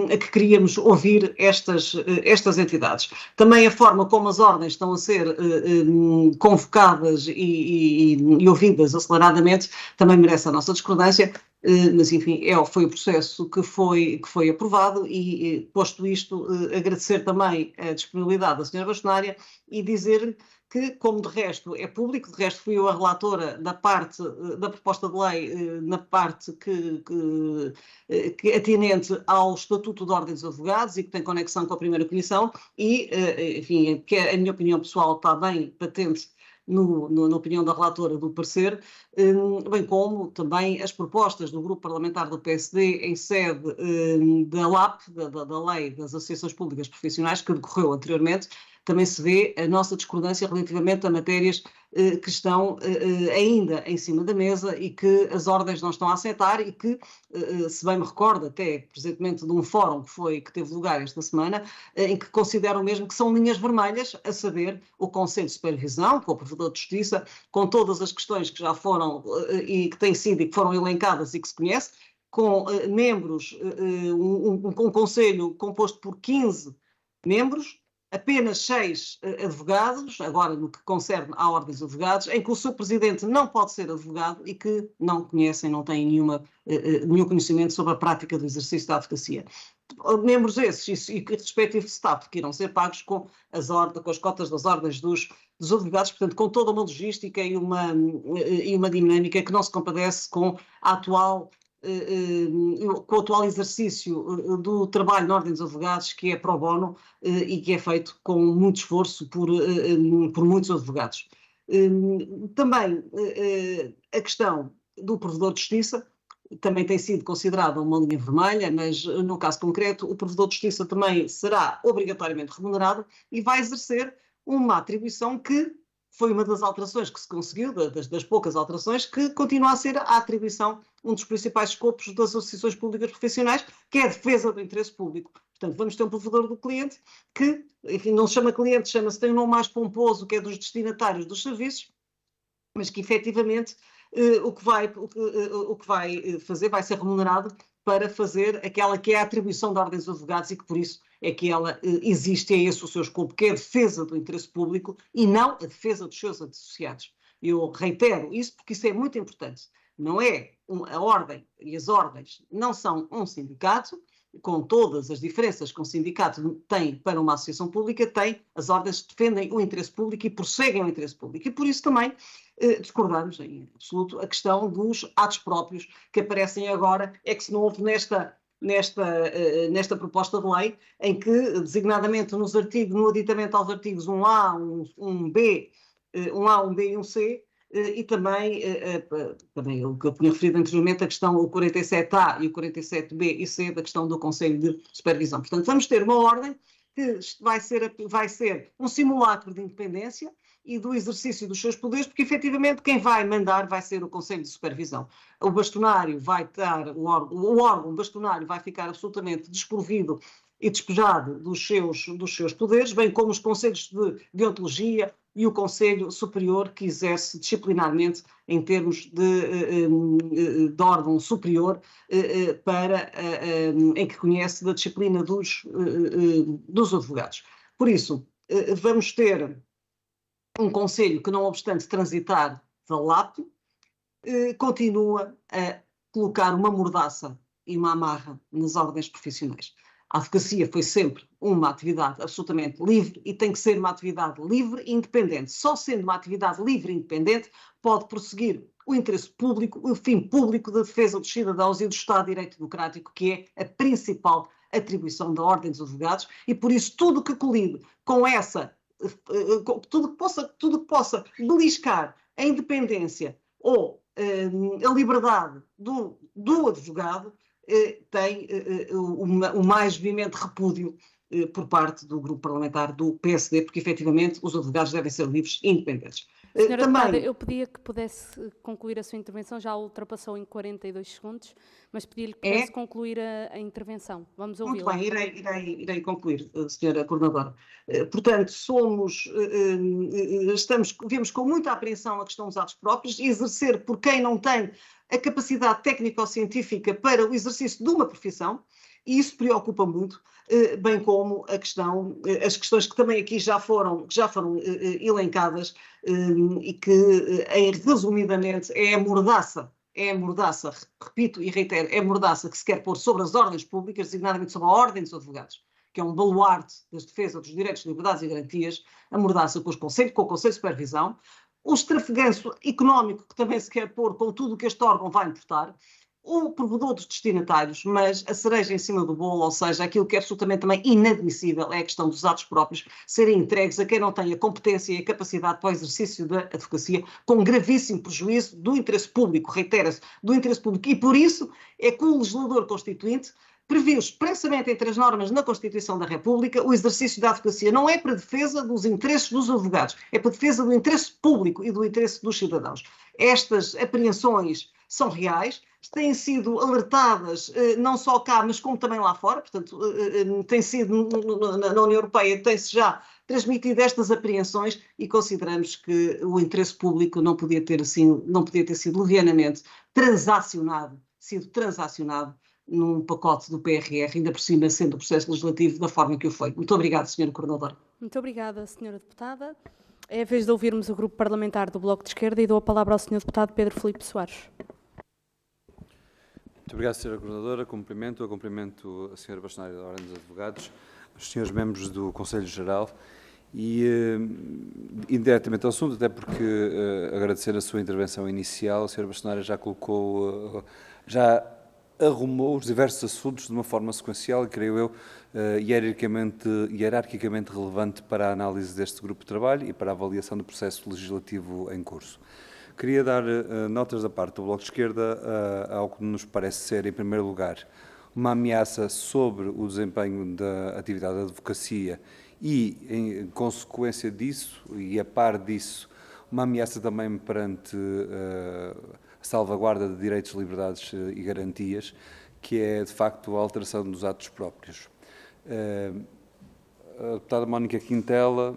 a que queríamos ouvir estas entidades. Também a forma como as ordens estão a ser convocadas e ouvidas aceleradamente também merece a nossa discordância. Mas enfim, foi o processo que foi aprovado e, posto isto, agradecer também a disponibilidade da Sra. Bastonária Bastonária e dizer que, como de resto é público, de resto fui eu a relatora da parte da proposta de lei, na parte que é atinente ao Estatuto de Ordem dos Advogados e que tem conexão com a primeira comissão e, enfim, que a minha opinião pessoal está bem patente na opinião da relatora do parecer, bem como também as propostas do grupo parlamentar do PSD em sede da LAP, da Lei das Associações Públicas Profissionais, que decorreu anteriormente, também se vê a nossa discordância relativamente a matérias que estão ainda em cima da mesa e que as ordens não estão a aceitar e que, se bem me recordo, até presentemente de um fórum que teve lugar esta semana, em que consideram mesmo que são linhas vermelhas, a saber, o Conselho de Supervisão, com o Provedor de Justiça, com todas as questões que já foram e que têm sido e que foram elencadas e que se conhece, com membros, um conselho composto por 15 membros, apenas 6 advogados, agora no que concerne à Ordem dos Advogados, em que o seu presidente não pode ser advogado e que não conhecem, não têm nenhum conhecimento sobre a prática do exercício da advocacia. Membros esses e respectivo staff que irão ser pagos com as cotas das ordens dos advogados, portanto, com toda uma logística e uma dinâmica que não se compadece com o atual exercício do trabalho na Ordem dos Advogados, que é pro bono e que é feito com muito esforço por muitos advogados. Também a questão do Provedor de Justiça também tem sido considerada uma linha vermelha, mas no caso concreto o Provedor de Justiça também será obrigatoriamente remunerado e vai exercer uma atribuição que foi uma das alterações que se conseguiu, das poucas alterações, que continua a ser a atribuição, um dos principais escopos das associações públicas profissionais, que é a defesa do interesse público. Portanto, vamos ter um provedor do cliente que, enfim, não se chama cliente, tem um nome mais pomposo, que é dos destinatários dos serviços, mas que efetivamente o que vai fazer vai ser remunerado para fazer aquela que é a atribuição da Ordem dos Advogados e que por isso é que ela existe, é esse o seu escopo, que é a defesa do interesse público e não a defesa dos seus associados. Eu reitero isso porque isso é muito importante. Não é a Ordem e as ordens não são um sindicato, com todas as diferenças que um sindicato tem para uma associação pública, as ordens defendem o interesse público e prosseguem o interesse público. E por isso também discordamos em absoluto a questão dos atos próprios que aparecem agora, é que se não houve nesta proposta de lei, em que, designadamente no aditamento aos artigos 1A, 1B, 1A, 1B e 1C, e também o que eu tinha referido anteriormente, a questão, o 47A e o 47B e C, da questão do Conselho de Supervisão. Portanto, vamos ter uma ordem que vai ser um simulacro de independência e do exercício dos seus poderes, porque efetivamente quem vai mandar vai ser o Conselho de Supervisão. O bastonário o órgão bastonário vai ficar absolutamente desprovido e despejado dos seus poderes, bem como os conselhos de deontologia e o Conselho Superior, que exerce disciplinarmente em termos de órgão superior, em que conhece da disciplina dos advogados. Por isso, vamos ter um Conselho que, não obstante transitar da LAP, continua a colocar uma mordaça e uma amarra nas ordens profissionais. A advocacia foi sempre uma atividade absolutamente livre e tem que ser uma atividade livre e independente. Só sendo uma atividade livre e independente pode prosseguir o interesse público, o fim público da defesa dos cidadãos e do Estado de Direito Democrático, que é a principal atribuição da Ordem dos Advogados, e por isso tudo que colide com tudo que possa beliscar a independência ou a liberdade do advogado tem o mais veemente repúdio por parte do grupo parlamentar do PSD, porque efetivamente os advogados devem ser livres e independentes. Senhora Deputada, eu pedia que pudesse concluir a sua intervenção, já ultrapassou em 42 segundos, mas pedia-lhe que pudesse concluir a intervenção. Vamos ouvi-la. Muito bem, irei concluir, Senhora Coordenadora. Portanto, vemos com muita apreensão a questão dos atos próprios e exercer por quem não tem a capacidade técnico-científica para o exercício de uma profissão, e isso preocupa muito, bem como as questões que também aqui já foram elencadas e que, resumidamente, é a mordaça, repito e reitero, é a mordaça que se quer pôr sobre as ordens públicas, designadamente sobre a Ordem dos Advogados, que é um baluarte da defesa dos direitos, liberdades e garantias, a mordaça com o Conselho de Supervisão, o estrafeganço económico que também se quer pôr com tudo o que este órgão vai importar, o provedor dos destinatários, mas a cereja em cima do bolo, ou seja, aquilo que é absolutamente também inadmissível é a questão dos atos próprios serem entregues a quem não tem a competência e a capacidade para o exercício da advocacia, com gravíssimo prejuízo do interesse público, reitera-se, do interesse público, e por isso é que o legislador constituinte previu expressamente entre as normas na Constituição da República o exercício da advocacia não é para defesa dos interesses dos advogados, é para defesa do interesse público e do interesse dos cidadãos. Estas apreensões são reais, têm sido alertadas não só cá, mas como também lá fora, portanto, tem sido na União Europeia, tem-se já transmitido estas apreensões e consideramos que o interesse público não podia ter sido levianamente sido transacionado num pacote do PRR, ainda por cima sendo o processo legislativo da forma que o foi. Muito obrigada, Sra. Coordenadora. Muito obrigada, Sra. Deputada. É a vez de ouvirmos o Grupo Parlamentar do Bloco de Esquerda e dou a palavra ao Sr. Deputado Pedro Filipe Soares. Muito obrigado, Sra. Coordenadora. Cumprimento a Sra. Bastonária da Ordem dos Advogados, os Srs. Membros do Conselho Geral e, indiretamente ao assunto, até porque agradecer a sua intervenção inicial, a Sra. Bastonária já arrumou os diversos assuntos de uma forma sequencial e, creio eu, hierarquicamente relevante para a análise deste grupo de trabalho e para a avaliação do processo legislativo em curso. Queria dar notas da parte do Bloco de Esquerda ao que nos parece ser, em primeiro lugar, uma ameaça sobre o desempenho da atividade de advocacia e, em consequência disso, e a par disso, uma ameaça também perante a salvaguarda de direitos, liberdades e garantias, que é, de facto, a alteração dos atos próprios. A deputada Mónica Quintela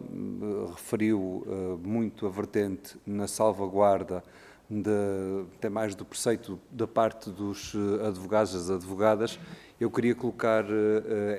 referiu muito a vertente na salvaguarda até mais do preceito da parte dos advogados e das advogadas. Eu queria colocar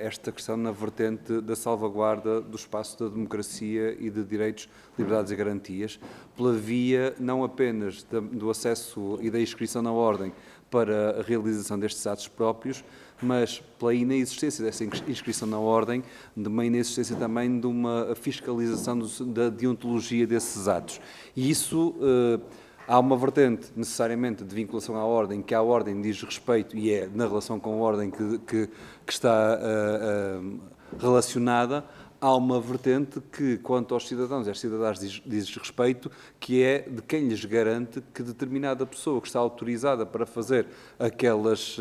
esta questão na vertente da salvaguarda do espaço da democracia e de direitos, liberdades e garantias, pela via não apenas do acesso e da inscrição na ordem para a realização destes atos próprios, mas pela inexistência dessa inscrição na ordem, de uma inexistência também de uma fiscalização da deontologia desses atos. E isso... há uma vertente, necessariamente, de vinculação à ordem, que à ordem diz respeito e é na relação com a ordem que está relacionada. Há uma vertente que, quanto aos cidadãos e às cidadãs, diz respeito, que é de quem lhes garante que determinada pessoa que está autorizada para fazer aquelas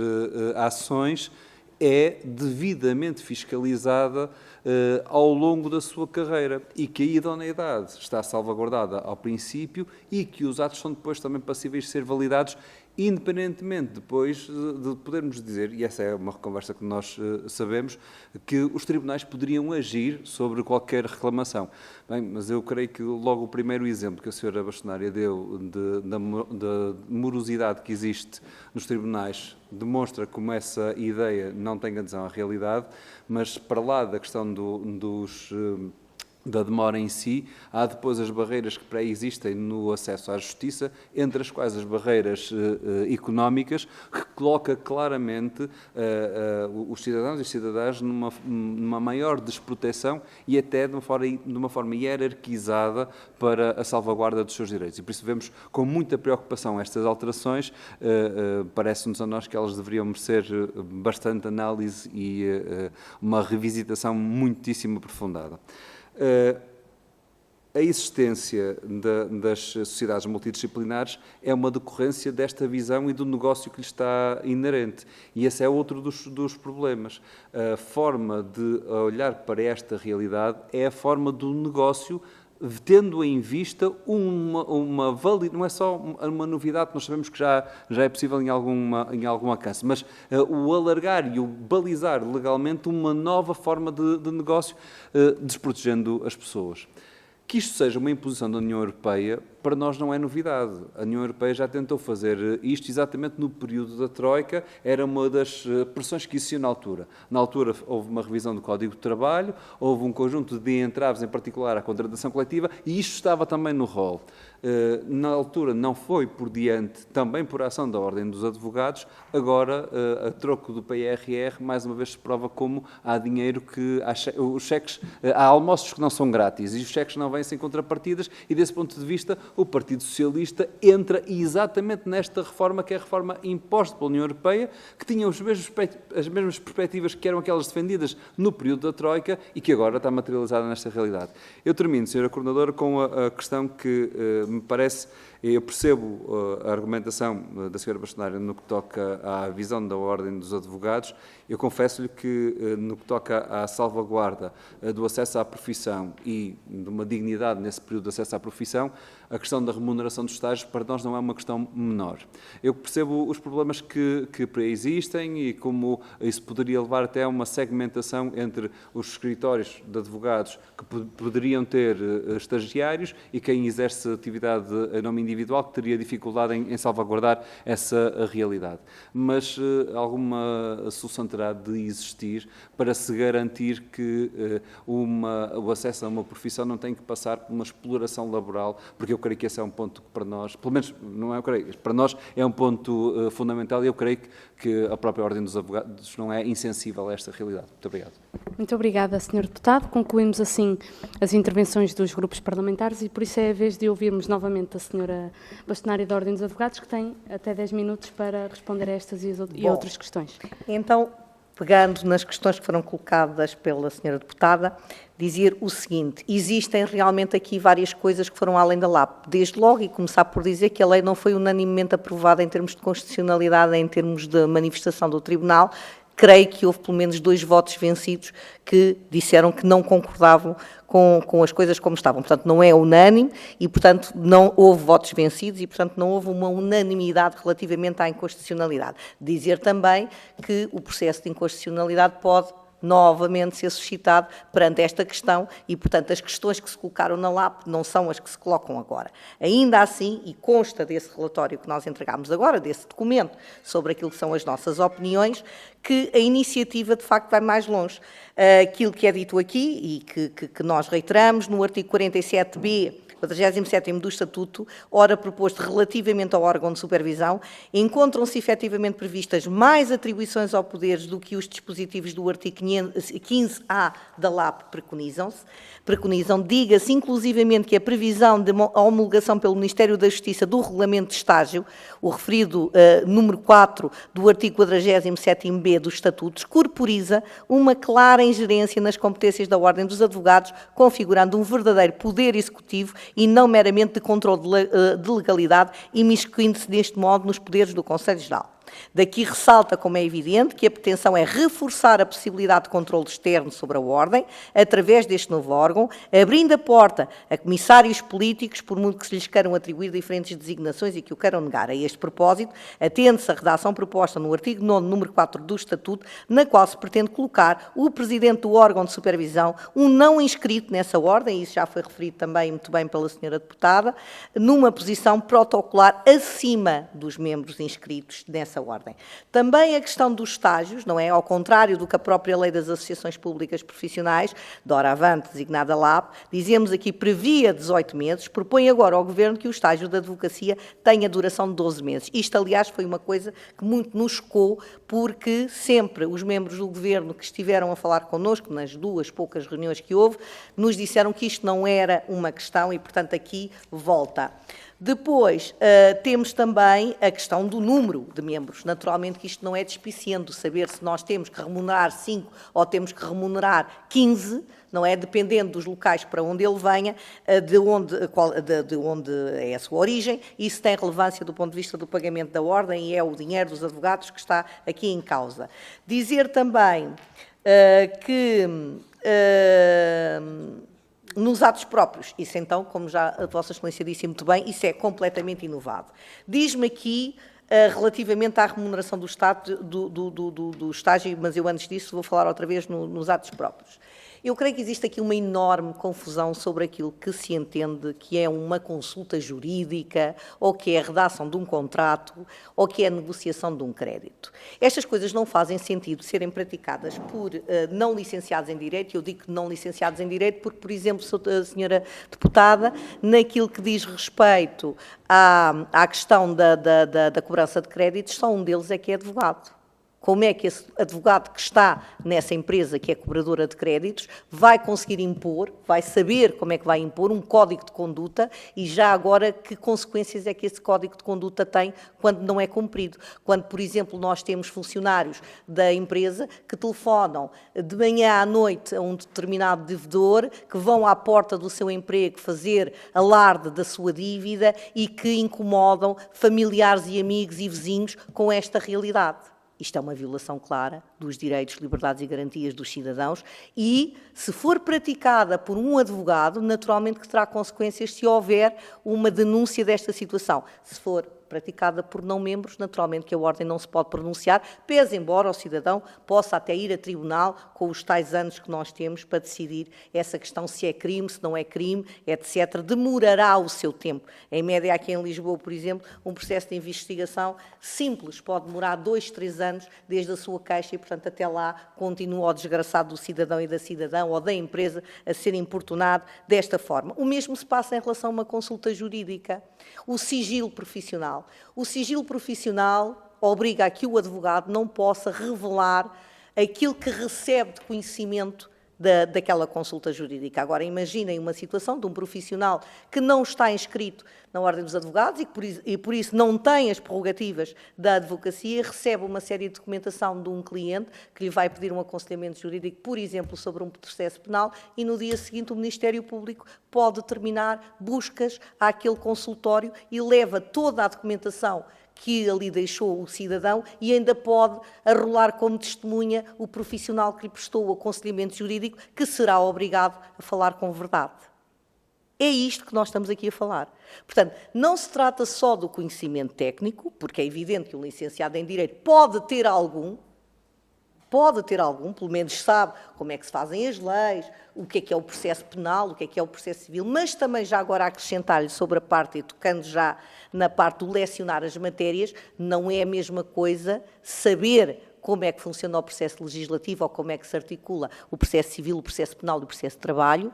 ações é devidamente fiscalizada ao longo da sua carreira e que a idoneidade está salvaguardada ao princípio e que os atos são depois também passíveis de ser validados, independentemente depois de podermos dizer, e essa é uma conversa que nós sabemos, que os tribunais poderiam agir sobre qualquer reclamação. Bem, mas eu creio que logo o primeiro exemplo que a Sra. Bastonária deu da morosidade que existe nos tribunais demonstra como essa ideia não tem adesão à realidade, mas para lá da questão da demora em si, há depois as barreiras que pré-existem no acesso à justiça, entre as quais as barreiras económicas, que coloca claramente os cidadãos e cidadãs numa maior desproteção e até de uma forma hierarquizada para a salvaguarda dos seus direitos. E por isso vemos com muita preocupação estas alterações, parece-nos a nós que elas deveriam merecer bastante análise e uma revisitação muitíssimo aprofundada. A existência das sociedades multidisciplinares é uma decorrência desta visão e do negócio que lhe está inerente. E esse é outro dos problemas. A forma de olhar para esta realidade é a forma do negócio, tendo em vista uma validade, não é só uma novidade, nós sabemos que já é possível em algum alcance, mas o alargar e o balizar legalmente uma nova forma de negócio, desprotegendo as pessoas. Que isto seja uma imposição da União Europeia, para nós não é novidade. A União Europeia já tentou fazer isto exatamente no período da Troika, era uma das pressões que existia na altura. Na altura houve uma revisão do Código de Trabalho, houve um conjunto de entraves, em particular à contratação coletiva, e isto estava também no rol. Na altura não foi por diante, também por ação da Ordem dos Advogados, agora, a troco do PRR, mais uma vez se prova como há dinheiro que... os cheques, há almoços que não são grátis, e os cheques não vêm sem contrapartidas, e desse ponto de vista o Partido Socialista entra exatamente nesta reforma, que é a reforma imposta pela União Europeia, que tinha as mesmas perspectivas que eram aquelas defendidas no período da Troika e que agora está materializada nesta realidade. Eu termino, Sra. Coordenadora, com a questão que me parece... Eu percebo a argumentação da Sra. Bastonária no que toca à visão da Ordem dos Advogados. Eu confesso-lhe que, no que toca à salvaguarda do acesso à profissão e de uma dignidade nesse período de acesso à profissão, a questão da remuneração dos estágios para nós não é uma questão menor. Eu percebo os problemas que existem e como isso poderia levar até a uma segmentação entre os escritórios de advogados que poderiam ter estagiários e quem exerce atividade em nome individual, que teria dificuldade em salvaguardar essa realidade. Mas alguma solução terá de existir para se garantir que o acesso a uma profissão não tem que passar por uma exploração laboral, porque eu creio que esse é um ponto que para nós, pelo menos não é, eu creio, para nós é um ponto fundamental e eu creio que a própria Ordem dos Advogados não é insensível a esta realidade. Muito obrigado. Muito obrigada, Sr. Deputado. Concluímos assim as intervenções dos grupos parlamentares e por isso é a vez de ouvirmos novamente a Sra. Bastonária da Ordem dos Advogados, que tem até 10 minutos para responder a estas e outras questões. Então, pegando nas questões que foram colocadas pela Sra. Deputada, dizer o seguinte: existem realmente aqui várias coisas que foram além da LAP. Desde logo, e começar por dizer que a lei não foi unanimemente aprovada em termos de constitucionalidade, em termos de manifestação do Tribunal. Creio que houve pelo menos 2 votos vencidos que disseram que não concordavam com as coisas como estavam. Portanto, não é unânime e, portanto, não houve votos vencidos e, portanto, não houve uma unanimidade relativamente à inconstitucionalidade. Dizer também que o processo de inconstitucionalidade pode novamente ser suscitado perante esta questão e, portanto, as questões que se colocaram na LAP não são as que se colocam agora. Ainda assim, e consta desse relatório que nós entregámos agora, desse documento sobre aquilo que são as nossas opiniões, que a iniciativa, de facto, vai mais longe. Aquilo que é dito aqui e que nós reiteramos no artigo 47b, 47º do Estatuto, ora proposto relativamente ao órgão de supervisão, encontram-se efetivamente previstas mais atribuições ao poderes do que os dispositivos do artigo 15A da LAP preconizam. Diga-se inclusivamente que a previsão de homologação pelo Ministério da Justiça do Regulamento de Estágio, o referido número 4 do artigo 47º-B dos Estatutos, corporiza uma clara ingerência nas competências da Ordem dos Advogados, configurando um verdadeiro poder executivo e não meramente de controle de legalidade, imiscuindo-se deste modo nos poderes do Conselho Geral. Daqui ressalta, como é evidente, que a pretensão é reforçar a possibilidade de controle externo sobre a Ordem, através deste novo órgão, abrindo a porta a comissários políticos, por muito que se lhes queiram atribuir diferentes designações e que o queiram negar. A este propósito, atende-se a redação proposta no artigo 9º, número 4 do Estatuto, na qual se pretende colocar o Presidente do órgão de supervisão, um não inscrito nessa Ordem, e isso já foi referido também muito bem pela Sra. Deputada, numa posição protocolar acima dos membros inscritos nessa Ordem. Também a questão dos estágios, não é? Ao contrário do que a própria Lei das Associações Públicas Profissionais, doravante designada LAP, dizemos aqui previa 18 meses, propõe agora ao Governo que o estágio da advocacia tenha duração de 12 meses. Isto, aliás, foi uma coisa que muito nos chocou, porque sempre os membros do Governo que estiveram a falar connosco, nas 2 poucas reuniões que houve, nos disseram que isto não era uma questão e, portanto, aqui volta. Depois, temos também a questão do número de membros. Naturalmente que isto não é despiciando saber se nós temos que remunerar 5 ou temos que remunerar 15, não é? Dependendo dos locais para onde ele venha, de onde é a sua origem. Isso tem relevância do ponto de vista do pagamento da Ordem e é o dinheiro dos advogados que está aqui em causa. Dizer também que... nos atos próprios, isso então, como já a Vossa Excelência disse muito bem, isso é completamente inovado. Diz-me aqui, relativamente à remuneração do estágio, mas eu antes disso vou falar outra vez nos atos próprios. Eu creio que existe aqui uma enorme confusão sobre aquilo que se entende que é uma consulta jurídica, ou que é a redação de um contrato, ou que é a negociação de um crédito. Estas coisas não fazem sentido serem praticadas por não licenciados em Direito. Eu digo não licenciados em Direito porque, por exemplo, a senhora deputada, naquilo que diz respeito à questão da cobrança de créditos, só um deles é que é advogado. Como é que esse advogado que está nessa empresa, que é cobradora de créditos, vai conseguir impor, vai saber como é que vai impor um código de conduta e já agora que consequências é que esse código de conduta tem quando não é cumprido? Quando, por exemplo, nós temos funcionários da empresa que telefonam de manhã à noite a um determinado devedor, que vão à porta do seu emprego fazer alarde da sua dívida e que incomodam familiares e amigos e vizinhos com esta realidade. Isto é uma violação clara dos direitos, liberdades e garantias dos cidadãos e, se for praticada por um advogado, naturalmente que terá consequências se houver uma denúncia desta situação. Se for praticada por não membros, naturalmente que a Ordem não se pode pronunciar, pese embora o cidadão possa até ir a tribunal com os tais anos que nós temos para decidir essa questão, se é crime, se não é crime, etc. Demorará o seu tempo. Em média, aqui em Lisboa, por exemplo, um processo de investigação simples pode demorar 2, 3 anos desde a sua queixa e, portanto, até lá continua o desgraçado do cidadão e da cidadã ou da empresa a ser importunado desta forma. O mesmo se passa em relação a uma consulta jurídica. O sigilo profissional. O sigilo profissional obriga a que o advogado não possa revelar aquilo que recebe de conhecimento daquela consulta jurídica. Agora, imaginem uma situação de um profissional que não está inscrito na Ordem dos Advogados e por isso não tem as prerrogativas da advocacia, recebe uma série de documentação de um cliente que lhe vai pedir um aconselhamento jurídico, por exemplo, sobre um processo penal, e no dia seguinte o Ministério Público pode determinar buscas àquele consultório e leva toda a documentação que ali deixou o cidadão e ainda pode arrolar como testemunha o profissional que lhe prestou o aconselhamento jurídico, que será obrigado a falar com verdade. É isto que nós estamos aqui a falar. Portanto, não se trata só do conhecimento técnico, porque é evidente que um licenciado em Direito pode ter algum, pelo menos sabe como é que se fazem as leis, o que é o processo penal, o que é o processo civil, mas também já agora acrescentar-lhe sobre a parte, e tocando já na parte do lecionar as matérias, não é a mesma coisa saber como é que funciona o processo legislativo ou como é que se articula o processo civil, o processo penal e o processo de trabalho,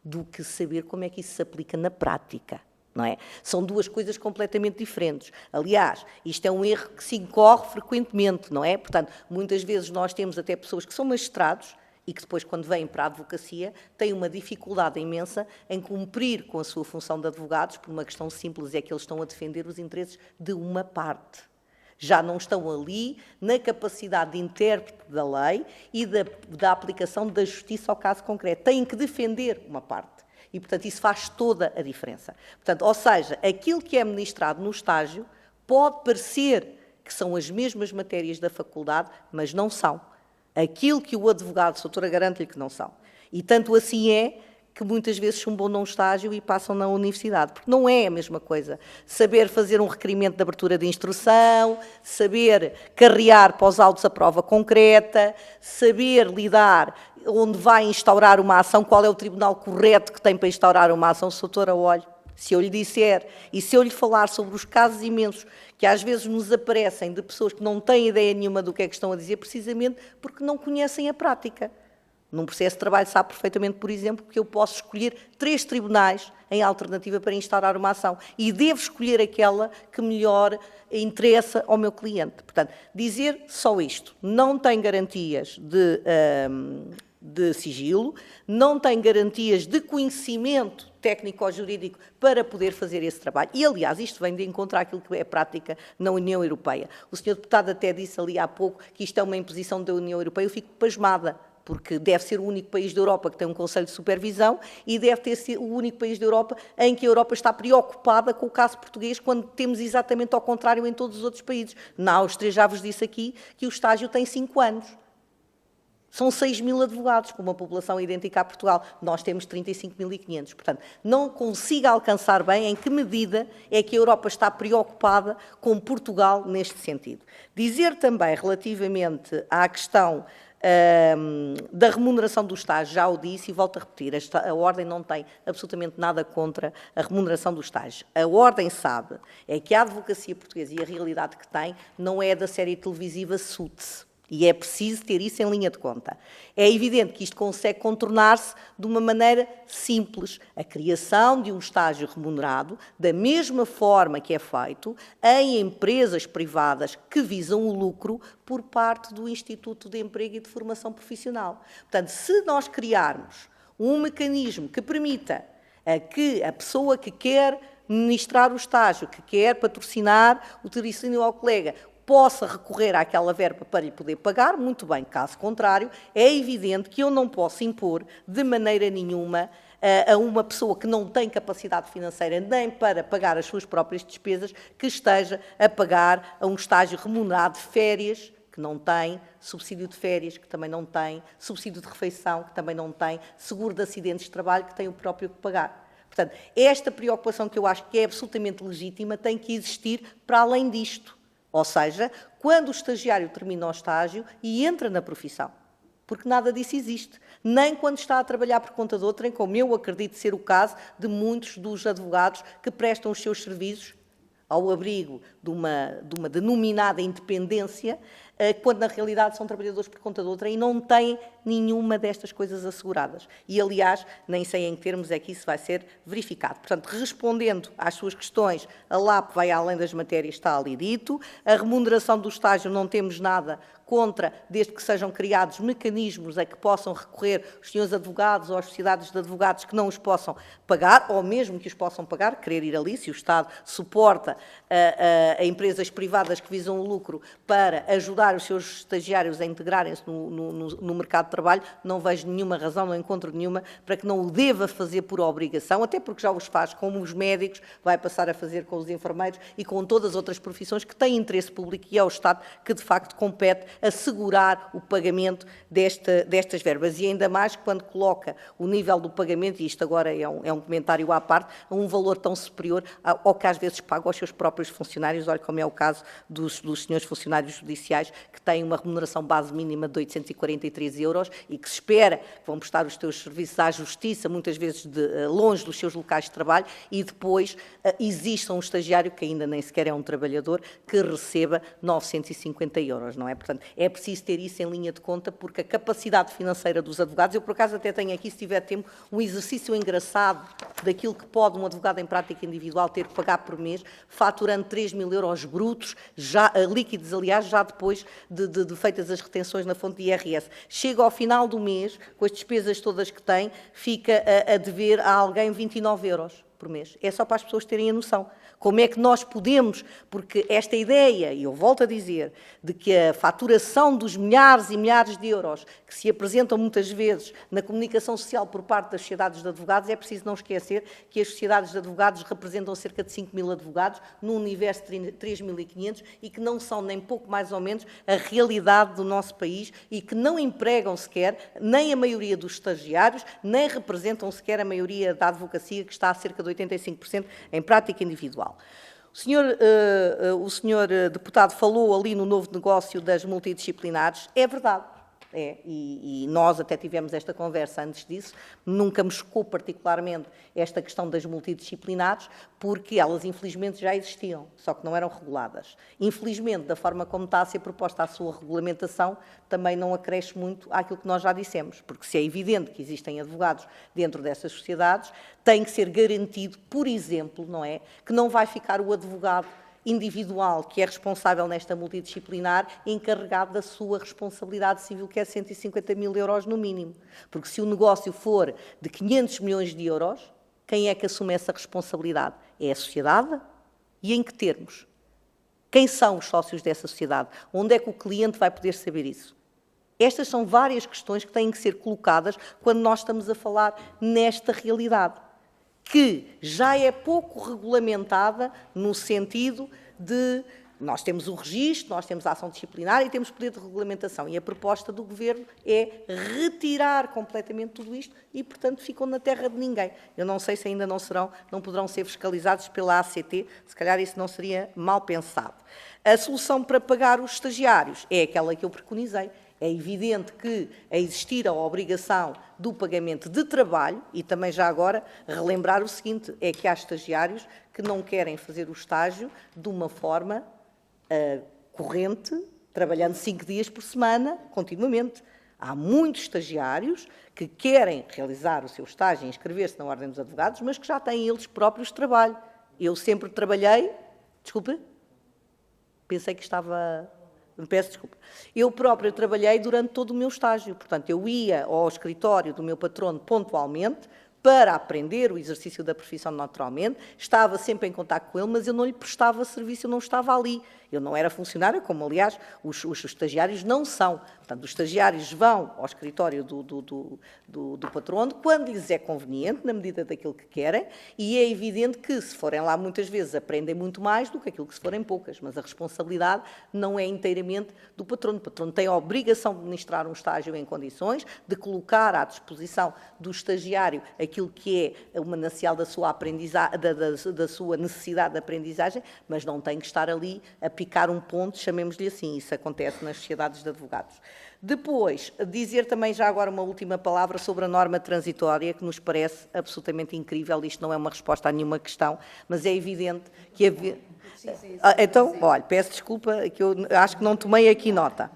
do que saber como é que isso se aplica na prática. Não é? São duas coisas completamente diferentes. Aliás, isto é um erro que se incorre frequentemente, não é? Portanto, muitas vezes nós temos até pessoas que são magistrados e que depois, quando vêm para a advocacia, têm uma dificuldade imensa em cumprir com a sua função de advogados, por uma questão simples, é que eles estão a defender os interesses de uma parte. Já não estão ali na capacidade de intérprete da lei e da aplicação da justiça ao caso concreto. Têm que defender uma parte. E, portanto, isso faz toda a diferença. Portanto, ou seja, aquilo que é ministrado no estágio pode parecer que são as mesmas matérias da faculdade, mas não são. Aquilo que o advogado, a doutora, garante-lhe que não são. E tanto assim é que muitas vezes chumbam num estágio e passam na universidade, porque não é a mesma coisa. Saber fazer um requerimento de abertura de instrução, saber carrear para os autos a prova concreta, saber lidar onde vai instaurar uma ação, qual é o tribunal correto que tem para instaurar uma ação. Doutora, olhe, se eu lhe disser e se eu lhe falar sobre os casos imensos que às vezes nos aparecem de pessoas que não têm ideia nenhuma do que é que estão a dizer, precisamente porque não conhecem a prática. Num processo de trabalho sabe perfeitamente, por exemplo, que eu posso escolher 3 tribunais em alternativa para instaurar uma ação e devo escolher aquela que melhor interessa ao meu cliente. Portanto, dizer só isto, não tem garantias de sigilo, não tem garantias de conhecimento técnico-jurídico para poder fazer esse trabalho. E, aliás, isto vem de encontrar aquilo que é prática na União Europeia. O senhor deputado até disse ali há pouco que isto é uma imposição da União Europeia. Eu fico pasmada, porque deve ser o único país da Europa que tem um Conselho de Supervisão e deve ter sido o único país da Europa em que a Europa está preocupada com o caso português, quando temos exatamente ao contrário em todos os outros países. Na Áustria, já vos disse aqui, que o estágio tem 5 anos. São 6.000 advogados, com uma população idêntica a Portugal. Nós temos 35.500. Portanto, não consigo alcançar bem em que medida é que a Europa está preocupada com Portugal neste sentido. Dizer também, relativamente à questão Da remuneração do estágio, já o disse e volto a repetir, a Ordem não tem absolutamente nada contra a remuneração do estágio. A Ordem sabe é que a advocacia portuguesa e a realidade que tem não é da série televisiva Suits. E é preciso ter isso em linha de conta. É evidente que isto consegue contornar-se de uma maneira simples. A criação de um estágio remunerado, da mesma forma que é feito em empresas privadas que visam o lucro por parte do Instituto de Emprego e de Formação Profissional. Portanto, se nós criarmos um mecanismo que permita que a pessoa que quer ministrar o estágio, que quer patrocinar o tirocínio ao colega, possa recorrer àquela verba para lhe poder pagar, muito bem, caso contrário, é evidente que eu não posso impor de maneira nenhuma a uma pessoa que não tem capacidade financeira nem para pagar as suas próprias despesas, que esteja a pagar a um estágio remunerado de férias, que não tem, subsídio de férias, que também não tem, subsídio de refeição, que também não tem, seguro de acidentes de trabalho, que tem o próprio que pagar. Portanto, esta preocupação que eu acho que é absolutamente legítima tem que existir para além disto. Ou seja, quando o estagiário termina o estágio e entra na profissão, porque nada disso existe. Nem quando está a trabalhar por conta de outrem, como eu acredito ser o caso de muitos dos advogados que prestam os seus serviços ao abrigo de uma denominada independência, quando na realidade são trabalhadores por conta de outrem e não têm nenhuma destas coisas asseguradas. E, aliás, nem sei em que termos é que isso vai ser verificado. Portanto, respondendo às suas questões, a LAP vai além das matérias, está ali dito. A remuneração do estágio não temos nada contra, desde que sejam criados mecanismos a que possam recorrer os senhores advogados ou as sociedades de advogados que não os possam pagar, ou mesmo que os possam pagar, querer ir ali, se o Estado suporta a empresas privadas que visam o lucro para ajudar os seus estagiários a integrarem-se no mercado de trabalho, não vejo nenhuma razão, não encontro nenhuma para que não o deva fazer por obrigação, até porque já os faz como os médicos, vai passar a fazer com os enfermeiros e com todas as outras profissões que têm interesse público e é o Estado que de facto compete assegurar o pagamento destas verbas. E ainda mais quando coloca o nível do pagamento, e isto agora é um comentário à parte, a um valor tão superior ao que às vezes paga aos seus próprios funcionários, olha como é o caso dos senhores funcionários judiciais, que têm uma remuneração base mínima de 843 euros e que se espera que vão prestar os seus serviços à justiça, muitas vezes longe dos seus locais de trabalho, e depois exista um estagiário, que ainda nem sequer é um trabalhador, que receba 950 euros, não é? Portanto, é preciso ter isso em linha de conta, porque a capacidade financeira dos advogados, eu por acaso até tenho aqui, se tiver tempo, um exercício engraçado daquilo que pode um advogado em prática individual ter que pagar por mês, faturando 3.000 euros brutos, já líquidos, aliás, já depois de feitas as retenções na fonte de IRS. Chega ao final do mês, com as despesas todas que tem, fica a dever a alguém 29 euros por mês. É só para as pessoas terem a noção. Como é que nós podemos, porque esta ideia, e eu volto a dizer, de que a faturação dos milhares e milhares de euros que se apresentam muitas vezes na comunicação social por parte das sociedades de advogados, é preciso não esquecer que as sociedades de advogados representam cerca de 5.000 advogados, num universo de 3.500, e que não são nem pouco mais ou menos a realidade do nosso país e que não empregam sequer nem a maioria dos estagiários, nem representam sequer a maioria da advocacia, que está a cerca de 85% em prática individual. O senhor deputado falou ali no novo negócio das multidisciplinares, é verdade. E nós até tivemos esta conversa antes disso, nunca me chocou particularmente esta questão das multidisciplinares, porque elas infelizmente já existiam, só que não eram reguladas. Infelizmente, da forma como está a ser proposta a sua regulamentação, também não acresce muito àquilo que nós já dissemos, porque se é evidente que existem advogados dentro dessas sociedades, tem que ser garantido, por exemplo, não é, que não vai ficar o advogado individual que é responsável nesta multidisciplinar, encarregado da sua responsabilidade civil, que é 150.000 euros no mínimo. Porque se o negócio for de 500 milhões de euros, quem é que assume essa responsabilidade? É a sociedade? E em que termos? Quem são os sócios dessa sociedade? Onde é que o cliente vai poder saber isso? Estas são várias questões que têm que ser colocadas quando nós estamos a falar nesta realidade, que já é pouco regulamentada no sentido de nós temos o registro, nós temos a ação disciplinar e temos poder de regulamentação. E a proposta do Governo é retirar completamente tudo isto e, portanto, ficam na terra de ninguém. Eu não sei se ainda não poderão ser fiscalizados pela ACT, se calhar isso não seria mal pensado. A solução para pagar os estagiários é aquela que eu preconizei, É evidente que, a existir a obrigação do pagamento de trabalho, e também já agora relembrar o seguinte, é que há estagiários que não querem fazer o estágio de uma forma corrente, trabalhando 5 dias por semana, continuamente. Há muitos estagiários que querem realizar o seu estágio e inscrever-se na Ordem dos Advogados, mas que já têm eles próprios trabalho. Eu sempre trabalhei... Desculpe? Pensei que estava... Peço desculpa. Eu própria trabalhei durante todo o meu estágio. Portanto, eu ia ao escritório do meu patrono pontualmente para aprender o exercício da profissão naturalmente, estava sempre em contacto com ele, mas eu não lhe prestava serviço, eu não estava ali. Eu não era funcionária, como, aliás, os estagiários não são. Portanto, os estagiários vão ao escritório do patrono quando lhes é conveniente, na medida daquilo que querem, e é evidente que, se forem lá muitas vezes, aprendem muito mais do que aquilo que se forem poucas, mas a responsabilidade não é inteiramente do patrono. O patrono tem a obrigação de ministrar um estágio em condições, de colocar à disposição do estagiário aquilo que é o manancial da sua aprendizagem, da sua necessidade de aprendizagem, mas não tem que estar ali a picar um ponto, chamemos-lhe assim. Isso acontece nas sociedades de advogados. Depois, dizer também já agora uma última palavra sobre a norma transitória, que nos parece absolutamente incrível. Isto não é uma resposta a nenhuma questão, mas é evidente que havia... Então, olha, peço desculpa, que eu acho que não tomei aqui nota.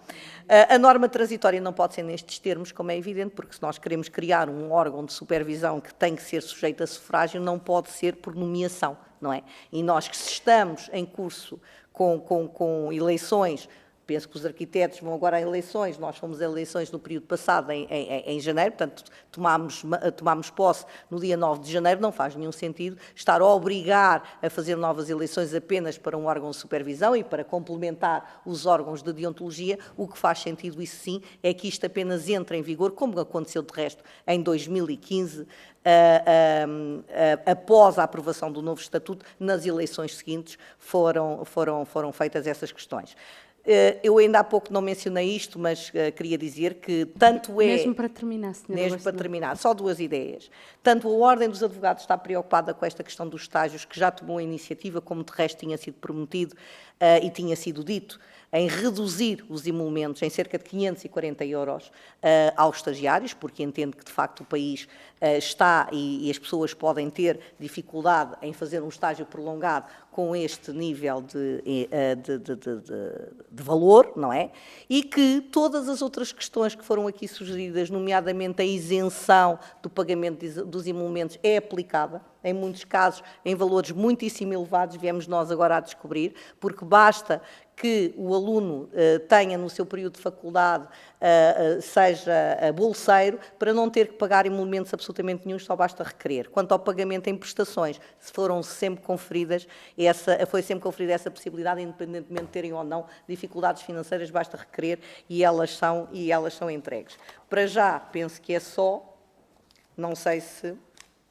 A norma transitória não pode ser nestes termos, como é evidente, porque se nós queremos criar um órgão de supervisão que tem que ser sujeito a sufrágio, não pode ser por nomeação, não é? E nós que estamos em curso com eleições, penso que os arquitetos vão agora a eleições, nós fomos a eleições no período passado, em janeiro, portanto, tomámos posse no dia 9 de janeiro, não faz nenhum sentido estar a obrigar a fazer novas eleições apenas para um órgão de supervisão e para complementar os órgãos de deontologia. O que faz sentido, isso sim, é que isto apenas entre em vigor, como aconteceu de resto em 2015, após a aprovação do novo estatuto, nas eleições seguintes foram feitas essas questões. Eu ainda há pouco não mencionei isto, mas queria dizer que tanto é... Mesmo para terminar, senhora. Mesmo para terminar, só 2 ideias. Tanto a Ordem dos Advogados está preocupada com esta questão dos estágios, que já tomou a iniciativa, como de resto tinha sido prometido e tinha sido dito, em reduzir os emolumentos em cerca de 540 euros aos estagiários, porque entende que, de facto, o país está e as pessoas podem ter dificuldade em fazer um estágio prolongado com este nível de valor, não é? E que todas as outras questões que foram aqui sugeridas, nomeadamente a isenção do pagamento dos emolumentos, é aplicada, em muitos casos, em valores muitíssimo elevados, viemos nós agora a descobrir, porque basta que o aluno tenha no seu período de faculdade, seja bolseiro, para não ter que pagar emolumentos absolutamente nenhum, só basta requerer. Quanto ao pagamento em prestações, se foram sempre conferidas, foi sempre conferida essa possibilidade, independentemente de terem ou não dificuldades financeiras, basta requerer e elas são entregues. Para já, penso que é só, não sei se...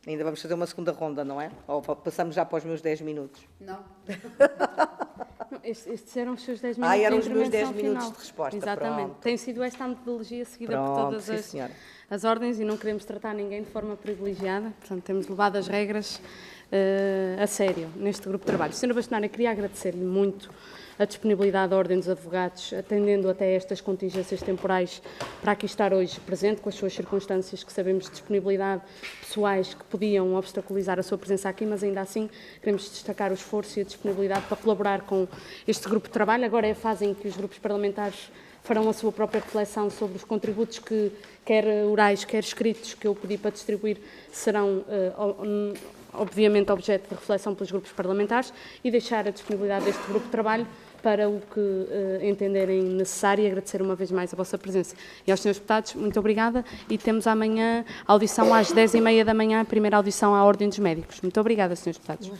Ainda vamos fazer uma segunda ronda, não é? Ou passamos já para os meus 10 minutos? Não. Estes eram os seus 10 minutos eram de os meus 10 intervenção minutos final. de resposta. Exatamente. Pronto. Tem sido esta a metodologia seguida por Pronto, todas sim, as ordens e não queremos tratar ninguém de forma privilegiada. Portanto, temos levado as regras a sério neste grupo de trabalho. Sra. Bastonária, queria agradecer-lhe muito a disponibilidade da Ordem dos Advogados, atendendo até estas contingências temporais para aqui estar hoje presente, com as suas circunstâncias que sabemos de disponibilidade pessoais que podiam obstaculizar a sua presença aqui, mas ainda assim queremos destacar o esforço e a disponibilidade para colaborar com este grupo de trabalho. Agora é a fase em que os grupos parlamentares farão a sua própria reflexão sobre os contributos que, quer orais, quer escritos, que eu pedi para distribuir, serão obviamente objeto de reflexão pelos grupos parlamentares e deixar a disponibilidade deste grupo de trabalho para o que entenderem necessário e agradecer uma vez mais a vossa presença. E aos senhores deputados, muito obrigada e temos amanhã a audição às 10h30 da manhã, a primeira audição à Ordem dos Médicos. Muito obrigada, senhores deputados.